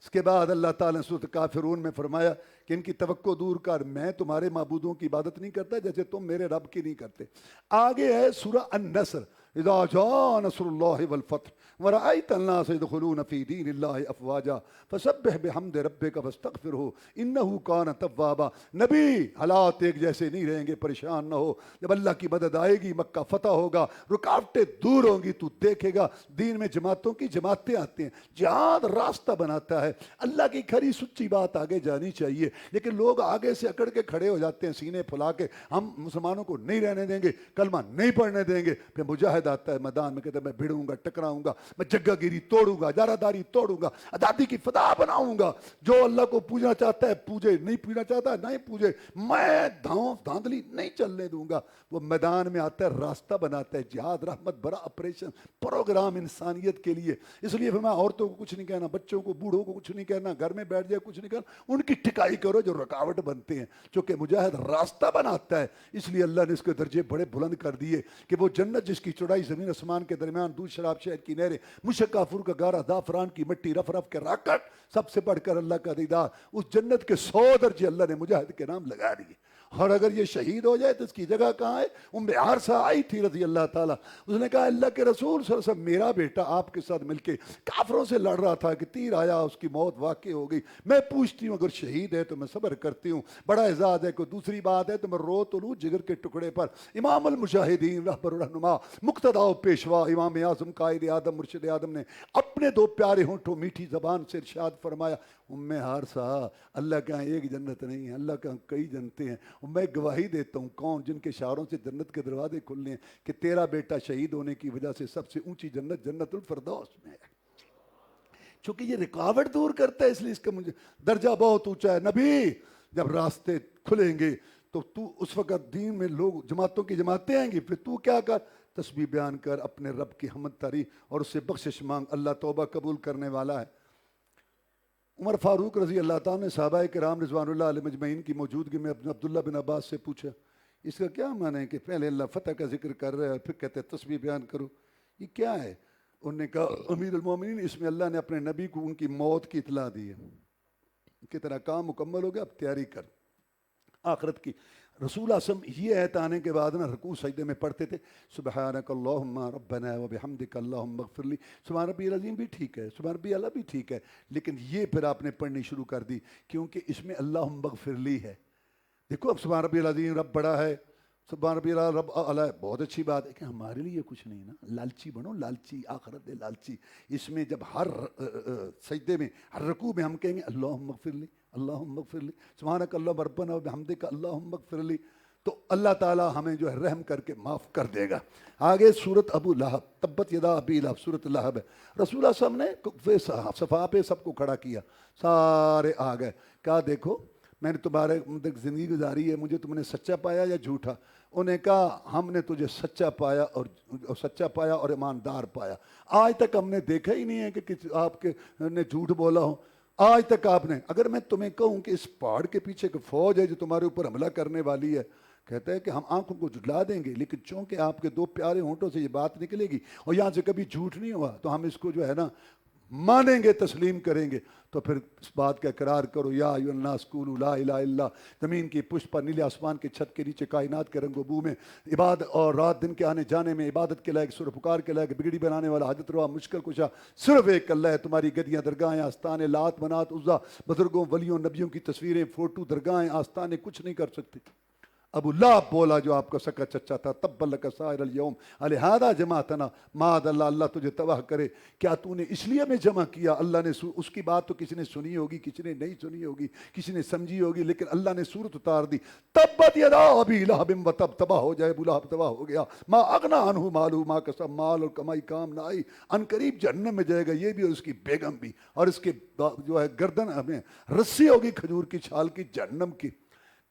Speaker 1: اس کے بعد اللہ تعالیٰ نے سورۃ کافرون میں فرمایا کہ ان کی توقع دور کر، میں تمہارے معبودوں کی عبادت نہیں کرتا جیسے تم میرے رب کی نہیں کرتے. آگے ہے سورہ النصر. اذا جاء نصر اللہ والفتح ورأيت الناس يدخلون في دين الله افواجا فسبح بحمد ربك واستغفره انه كان توابا. نبی حالات ایک جیسے نہیں رہیں گے، پریشان نہ ہو. جب اللہ کی مدد آئے گی، مکہ فتح ہوگا، رکاوٹیں دور ہوں گی، تو دیکھے گا دین میں جماعتوں کی جماعتیں آتی ہیں. جہاد راستہ بناتا ہے. اللہ کی کھری سچی بات آگے جانی چاہیے، لیکن لوگ آگے سے اکڑ کے کھڑے ہو جاتے ہیں، سینے پھلا کے ہم مسلمانوں کو نہیں رہنے دیں گے، کلمہ نہیں پڑھنے دیں گے. پھر مجاہد مجاہد آتا ہے میدان میں، کہتا ہے میں بھیڑوں گا، ٹکراؤں گا، میں جگہ گیری توڑوں گا، اجارہ داری توڑوں گا، آزادی کی فضا بناؤں گا، جو اللہ کو پوجنا چاہتا ہے پوجے، نہیں پوجنا چاہتا ہے نہیں پوجے، میں دھاندلی نہیں چلنے دوں گا۔ وہ میدان میں آتا ہے، راستہ بناتا ہے، جہاد رحمت بڑا آپریشن پروگرام انسانیت کے لیے۔ اس لیے میں عورتوں کو کچھ نہیں کہنا، بچوں کو بوڑھوں کو کچھ نہیں کہنا، گھر میں بیٹھ جائے کچھ نہیں کہنا، ان کی ٹھکائی کرو جو رکاوٹ بنتے ہیں، چونکہ مجاہد راستہ بناتا ہے۔ اس لیے اللہ نے اس کے درجے بڑے بلند کر دیے کہ وہ جنت جس کی چوڑائی زمین آسمان کے درمیان، دودھ شراب شہد کی نہریں، مشک کافور کا گارا، زعفران کی مٹی، رف رف کے راکٹ، سب سے بڑھ کر اللہ کا دیدار، اس جنت کے 100 درجے اللہ نے مجاہد کے نام لگا دیے۔ اور اگر یہ شہید ہو جائے تو اس کی جگہ کہاں ہے؟ ام حارثہ آئی تھی رضی اللہ تعالیٰ، اس نے کہا اللہ کے رسول صلی اللہ علیہ وسلم، میرا بیٹا آپ کے ساتھ مل کے کافروں سے لڑ رہا تھا کہ تیر آیا، اس کی موت واقع ہو گئی، میں پوچھتی ہوں اگر شہید ہے تو میں صبر کرتی ہوں، بڑا اعزاز ہے، کوئی دوسری بات ہے تو میں رو تو لوں جگر کے ٹکڑے پر۔ امام المجاہدین رہبر الرہنما مقتدا و پیشوا امام اعظم قائد اعظم مرشد اعظم نے اپنے 2 پیارے ہونٹوں میٹھی زبان سے ارشاد فرمایا، ام حارثہ، اللہ کا ایک جنت نہیں ہے، اللہ کا کئی جنتیں ہیں، اور میں گواہی دیتا ہوں کون جن کے اشاروں سے جنت کے دروازے کھلنے ہیں کہ تیرا بیٹا شہید ہونے کی وجہ سے سب سے اونچی جنت جنت الفردوس میں ہے۔ چونکہ یہ رکاوٹ دور کرتا ہے، اس لیے اس کا مجھے درجہ بہت اونچا ہے۔ نبی جب راستے کھلیں گے تو اس وقت دین میں لوگ جماعتوں کی جماعتیں آئیں گی، پھر تو کیا کر، تسبیح بیان کر، اپنے رب کی حمد تعریف اور اس سے بخشش مانگ، اللہ توبہ قبول کرنے والا ہے۔ عمر فاروق رضی اللہ تعالیٰ نے صحابہ کرام رضوان اللہ علیہ مجمعین کی موجودگی میں عبداللہ بن عباس سے پوچھا، اس کا کیا معنی ہے کہ پہلے اللہ فتح کا ذکر کر رہا ہے پھر کہتے ہیں تسبیح بیان کرو، یہ کیا ہے؟ انہوں نے کہا امیر المومنین، اس میں اللہ نے اپنے نبی کو ان کی موت کی اطلاع دی ہے کہ تیرا کام مکمل ہو گیا، اب تیاری کر آخرت کی۔ رسول اعظم یہ آیت آنے کے بعد نا رکوع سجدے میں پڑھتے تھے، سبحانک اللہم ربنا وبحمدک اللہم اغفر لی، سبحان ربی العظیم بھی ٹھیک ہے، سبحان ربی اعلیٰ بھی ٹھیک ہے، لیکن یہ پھر آپ نے پڑھنی شروع کر دی کیونکہ اس میں اللہم اغفر لی ہے۔ دیکھو اب سبحان ربی العظیم رب بڑا ہے، سبحان ربی اعلیٰ رب اعلیٰ، بہت اچھی بات ہے کہ ہمارے لیے کچھ نہیں نا، لالچی بنو، لالچی آخرت دے لالچی۔ اس میں جب ہر سجدے میں ہر رکوع میں ہم کہیں گے اللہم اغفر لی، اللہم اغفر لی، سبحانک اللہم ربنا وبحمدک اللہم اغفر لی، تو اللہ تعالیٰ ہمیں جو ہے رحم کر کے معاف کر دے گا۔ آگے سورت ابو لہب، تبت یدا ابی لہب، سورت لہب ہے۔ رسول اللہ صلی اللہ علیہ وسلم نے صفحہ پہ سب کو کھڑا کیا، سارے آ گئے، کہا دیکھو میں نے تمہارے زندگی گزاری ہے، مجھے تم نے سچا پایا یا جھوٹا؟ انہوں نے کہا ہم نے تجھے سچا پایا اور ایماندار پایا، آج تک ہم نے دیکھا ہی نہیں ہے کہ آپ کے نے جھوٹ بولا ہو، آج تک آپ نے۔ اگر میں تمہیں کہوں کہ اس پہاڑ کے پیچھے ایک فوج ہے جو تمہارے اوپر حملہ کرنے والی ہے، کہتا ہے کہ ہم آنکھوں کو جھٹلا دیں گے، لیکن چونکہ آپ کے 2 پیارے ہونٹوں سے یہ بات نکلے گی اور یہاں سے کبھی جھوٹ نہیں ہوا تو ہم اس کو جو ہے نا مانیں گے، تسلیم کریں گے۔ تو پھر اس بات کا اقرار کرو، یا ایھا الناس قولوا لا الہ الا اللہ، زمین کی پشت پر، نیلے آسمان کے چھت کے نیچے، کائنات کے رنگ و بو میں، عبادت اور رات دن کے آنے جانے میں، عبادت کے لائق، سر پکار کے لائق، بگڑی بنانے والا، حاجت روا، مشکل کشا صرف ایک اللہ ہے۔ تمہاری گدیاں، درگاہیں، آستانے، لات منات عزا، بزرگوں ولیوں نبیوں کی تصویریں، فوٹو، درگاہیں، آستانے کچھ نہیں کر سکتے۔ ابو لہب بولا جو آپ کا سکا چچا تھا، تب لک سائر الیوم الہذا جمعتنا، معاذ اللہ، اللہ تجھے تباہ کرے، کیا تو نے اس لیے میں جمع کیا؟ اللہ نے اس کی بات تو کسی نے سنی ہوگی، کسی نے نہیں سنی ہوگی، کسی نے سمجھی ہوگی، لیکن اللہ نے صورت اتار دی، تبت یدا ابی لہب وتب، تباہ ہو جائے ابو لہب، تباہ ہو گیا، ما اغنی عنہ مالہ ما کسب، مال اور کمائی کام نہ آئی، ان قریب جہنم میں جائے گا، یہ بھی اور اس کی بیگم بھی، اور اس کے جو ہے گردن ہمیں رسی ہوگی کھجور کی چھال کی، جہنم کی،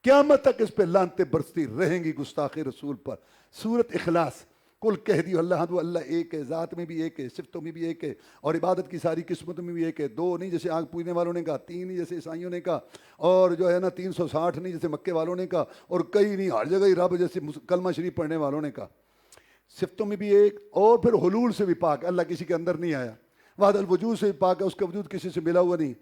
Speaker 1: قیامت تک اس پہ لعنتیں برستی رہیں گی گستاخ رسول پر۔ سورت اخلاص، کل کہہ دی اللہ ایک ہے، ذات میں بھی ایک ہے، صفتوں میں بھی ایک ہے، اور عبادت کی ساری قسمتوں میں بھی ایک ہے، 2 نہیں جیسے آگ پوجنے والوں نے کہا، 3 نہیں جیسے عیسائیوں نے کہا، اور جو ہے نا 360 نہیں جیسے مکے والوں نے کہا، اور کئی نہیں، ہر جگہ ہی رب جیسے کلمہ شریف پڑھنے والوں نے کہا۔ صفتوں میں بھی ایک، اور پھر حلول سے بھی پاک، اللہ کسی کے اندر نہیں آیا، وحدۃ الوجود سے بھی پاک ہے، اس کا وجود کسی سے ملا ہوا نہیں،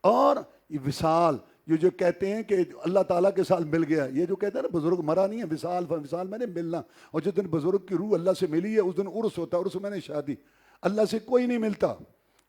Speaker 1: اور یہ وصال، یہ جو کہتے ہیں کہ اللہ تعالیٰ کے ساتھ مل گیا، یہ جو کہتے ہیں نا بزرگ مرا نہیں ہے، وصال میں نے ملنا، اور جس دن بزرگ کی روح اللہ سے ملی ہے اس دن عرس ہوتا ہے، عرس میں نے شادی، اللہ سے کوئی نہیں ملتا،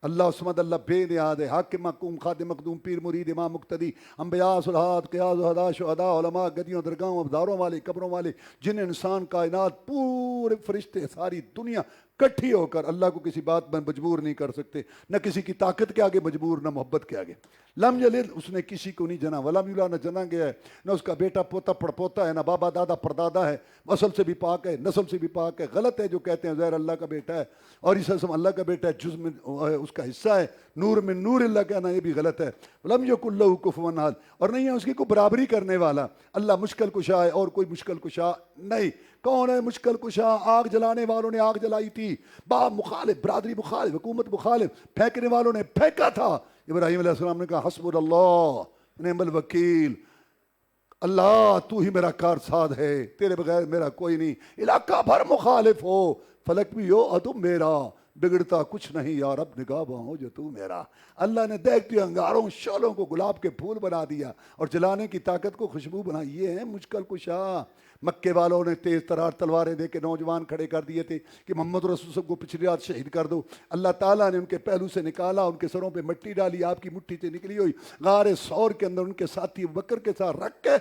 Speaker 1: اللہ صمد، اللہ بے نیاز ہے، حاکم محکوم، خادم مخدوم، پیر مرید، امام مقتدی، انبیاء، صلحات، قیاس، زہداء، شہداء، علماء، گدیوں، درگاہوں، ابداروں والے، قبروں والے، جن، انسان، کائنات، پورے فرشتے، ساری دنیا کٹھی ہو کر اللہ کو کسی بات میں مجبور نہیں کر سکتے، نہ کسی کی طاقت کے آگے مجبور، نہ محبت کے آگے۔ لم یلد، اس نے کسی کو نہیں جنا، ولم یولد، نہ جنا گیا ہے، نہ اس کا بیٹا پوتا پڑپوتا ہے، نہ بابا دادا پردادا ہے، اصل سے بھی پاک ہے، نسل سے بھی پاک ہے۔ غلط ہے جو کہتے ہیں زہر اللہ کا بیٹا ہے اور عیسیٰ علیہ السلام اللہ کا بیٹا ہے، جز میں اس کا حصہ ہے، نور میں نور اللہ کہنا یہ بھی غلط ہے۔ لم یکن لہ کفوا احد، اور نہیں ہے اس کی کوئی برابری کرنے والا۔ اللہ مشکل کشا ہے اور کوئی مشکل کشا نہیں۔ کون ہے مشکل کشا؟ آگ جلانے والوں نے آگ جلائی تھی، باپ مخالف، برادری مخالف، حکومت مخالف، پھینکنے والوں نے پھینکا تھا۔ ابراہیم علیہ السلام نے کہا حسبنا اللہ نعم الوکیل، اللہ تو ہی میرا کارساز ہے، تیرے بغیر میرا کوئی نہیں۔ علاقہ بھر مخالف ہو، فلک بھی ہو ادم میرا، بگڑتا کچھ نہیں یا رب نگاہ ہو جو تو میرا۔ اللہ نے دیکھتی انگاروں شعلوں کو گلاب کے پھول بنا دیا اور جلانے کی طاقت کو خوشبو بنا۔ یہ ہے مشکل کشا۔ مکے والوں نے تیز ترار تلواریں دے کے نوجوان کھڑے کر دیے تھے کہ محمد رسول صاحب کو پچھلی رات شہید کر دو۔ اللہ تعالیٰ نے ان کے پہلو سے نکالا، ان کے سروں پہ مٹی ڈالی، آپ کی مٹھی سے نکلی ہوئی غار ثور کے اندر ان کے ساتھی بکر کے ساتھ رکھ کے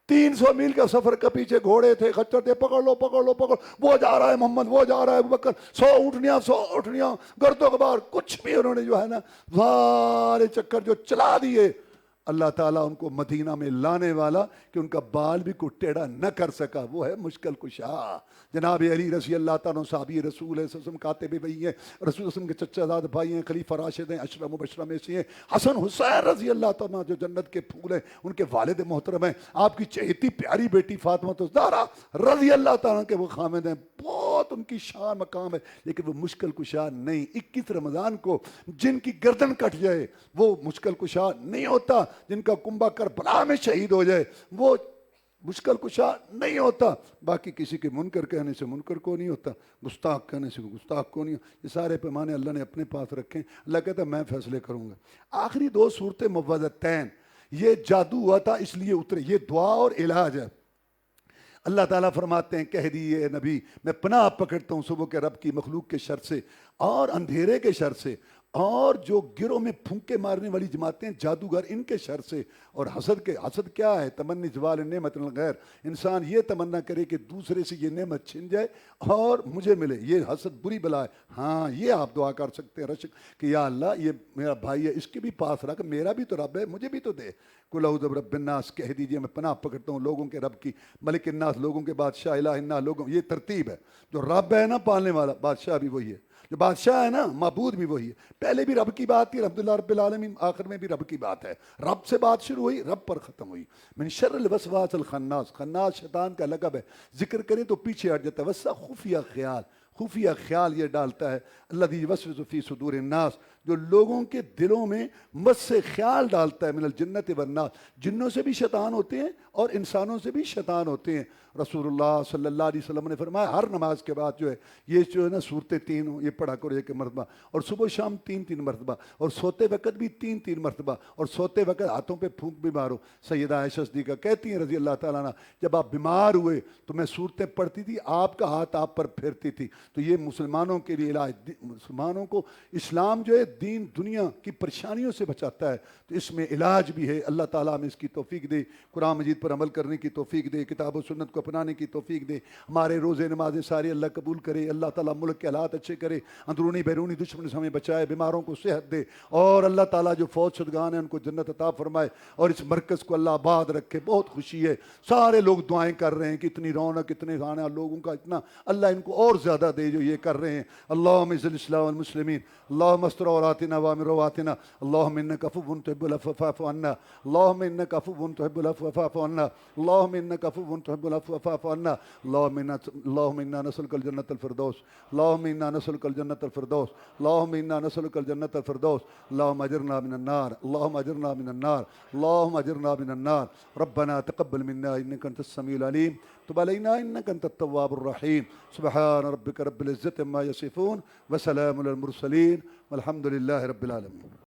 Speaker 1: 300 میل کا سفر کا پیچھے گھوڑے تھے، خچر تھے، پکڑ لو پکڑ لو پکڑ، وہ جا رہا ہے محمد، وہ جا رہا ہے ابوبکر، 100 اونٹنیاں گرد و غبار، کچھ بھی انہوں نے جو ہے نا سارے چکر جو چلا دیے۔ اللہ تعالیٰ ان کو مدینہ میں لانے والا کہ ان کا بال بھی کوئی ٹیڑھا نہ کر سکا، وہ ہے مشکل کشا۔ جناب علی رضی اللہ تعالیٰ صحابی رسول ہے، کاتب وحی ہیں، رسول وسلم کے چچا زاد بھائی ہیں، خلیفہ راشد ہیں، عشرہ مبشرہ میں سے ہیں۔ حسن حسین رضی اللہ تعالیٰ جو جنت کے پھول ہیں، ان کے والد محترم ہیں۔ آپ کی چہیتی پیاری بیٹی فاطمہ الزہرا رضی اللہ تعالیٰ کے وہ خامد ہیں، بہت ان کی شان مقام ہے، لیکن وہ مشکل کشا نہیں۔ 21 رمضان کو جن کی گردن کٹ جائے وہ مشکل کشا نہیں ہوتا، جن کا کنبہ کربلا میں شہید ہو جائے وہ مشکل کشا نہیں ہوتا۔ باقی کسی کے منکر کہنے سے منکر کو نہیں ہوتا، گستاخ کہنے سے گستاخ کو نہیں ہوتا۔ یہ سارے پیمانے اللہ نے اپنے پاس رکھے ہیں۔ اللہ کہتا ہے میں فیصلے کروں گا۔ آخری 2 صورتیں موعظتین، یہ جادو ہوا تھا اس لیے اترے، یہ دعا اور علاج ہے۔ اللہ تعالیٰ فرماتے ہیں کہہ دیئے نبی میں پناہ پکڑتا ہوں صبح کے رب کی مخلوق کے شر سے اور اندھیرے کے شر سے اور جو گروہ میں پھونکے مارنے والی جماعتیں جادوگر ان کے شر سے، اور حسد کیا ہے؟ تمنی زوال نعمت الغیر، انسان یہ تمنا کرے کہ دوسرے سے یہ نعمت چھن جائے اور مجھے ملے، یہ حسد بری بلا ہے۔ ہاں یہ آپ دعا کر سکتے ہیں رشک کہ یا اللہ یہ میرا بھائی ہے، اس کے بھی پاس رکھ، میرا بھی تو رب ہے، مجھے بھی تو دے۔ قل اعوذ برب الناس کہہ دیجئے میں پناہ پکڑتا ہوں لوگوں کے رب کی، ملک الناس لوگوں کے بادشاہ، الہ الناس لوگوں، یہ ترتیب ہے۔ جو رب ہے نا پالنے والا، بادشاہ بھی وہی ہے، جو بادشاہ ہے نا معبود بھی وہی ہے۔ پہلے بھی رب کی بات تھی الحمدللہ رب العالمین، آخر میں بھی رب کی بات ہے۔ رب سے بات شروع ہوئی، رب پر ختم ہوئی۔ من شر الوسواس الخناس، خناس شیطان کا لقب ہے، ذکر کریں تو پیچھے ہٹ جاتا ہے۔ وسا خفیہ خیال، خفیہ خیال یہ ڈالتا ہے، الذی یوسوس فی صدور الناس، جو لوگوں کے دلوں میں مس سے خیال ڈالتا ہے، من الجنت والناس، جنوں سے بھی شیطان ہوتے ہیں اور انسانوں سے بھی شیطان ہوتے ہیں۔ رسول اللہ صلی اللہ علیہ وسلم نے فرمایا ہر نماز کے بعد جو ہے یہ جو ہے نا صورتیں 3 یہ پڑھا کرو ایک مرتبہ، اور صبح شام 3 مرتبہ، اور سوتے وقت بھی 3 مرتبہ، اور سوتے وقت ہاتھوں پہ پھونک بھی مارو۔ سیدہ عائشہ صدیقہ کہتی ہیں رضی اللہ تعالیٰ عنہ جب آپ بیمار ہوئے تو میں صورتیں پڑھتی تھی، آپ کا ہاتھ آپ پر پھیرتی تھی۔ تو یہ مسلمانوں کے لیے علاج، مسلمانوں کو اسلام جو ہے دین دنیا کی پریشانیوں سے بچاتا ہے، تو اس میں علاج بھی ہے۔ اللہ تعالیٰ ہمیں اس کی توفیق دے، قرآن مجید پر عمل کرنے کی توفیق دے، کتاب و سنت کو اپنانے کی توفیق دے، ہمارے روزے نمازیں ساری اللہ قبول کرے، اللہ تعالیٰ ملک کے حالات اچھے کرے، اندرونی بیرونی دشمن سے ہمیں بچائے، بیماروں کو صحت دے، اور اللہ تعالیٰ جو فوت شدگان ہیں ان کو جنت عطا فرمائے، اور اس مرکز کو اللہ آباد رکھے۔ بہت خوشی ہے، سارے لوگ دعائیں کر رہے ہیں کہ اتنی رونق، اتنے کھانا لوگوں کا اتنا، اللہ ان کو اور زیادہ دے جو یہ کر رہے ہیں۔ اللہم اعز الاسلام والمسلمین، اللہم استر عوراتنا وامن رواتنا، اللہم انک عفو تحب العفو فاعف عنا، اللہم انک عفو تحب العفو فاعف عنا، اللہم انک عفو تحب العفو فاعف عنا، اللہم انا نسألک الجنة الفردوس، اللہم انا نسألک الجنة الفردوس، اللہم انا نسألک الجنة الفردوس، اللہم اجرنا من النار، اللہم اجرنا من النار، اللہم اجرنا من النار، ربنا تقبل منا انک انت السمیع العلیم، تب علینا انک انت التواب الرحیم، سبحان ربک رب العزة عما یصفون وسلام علی المرسلین والحمد للہ رب العالمین۔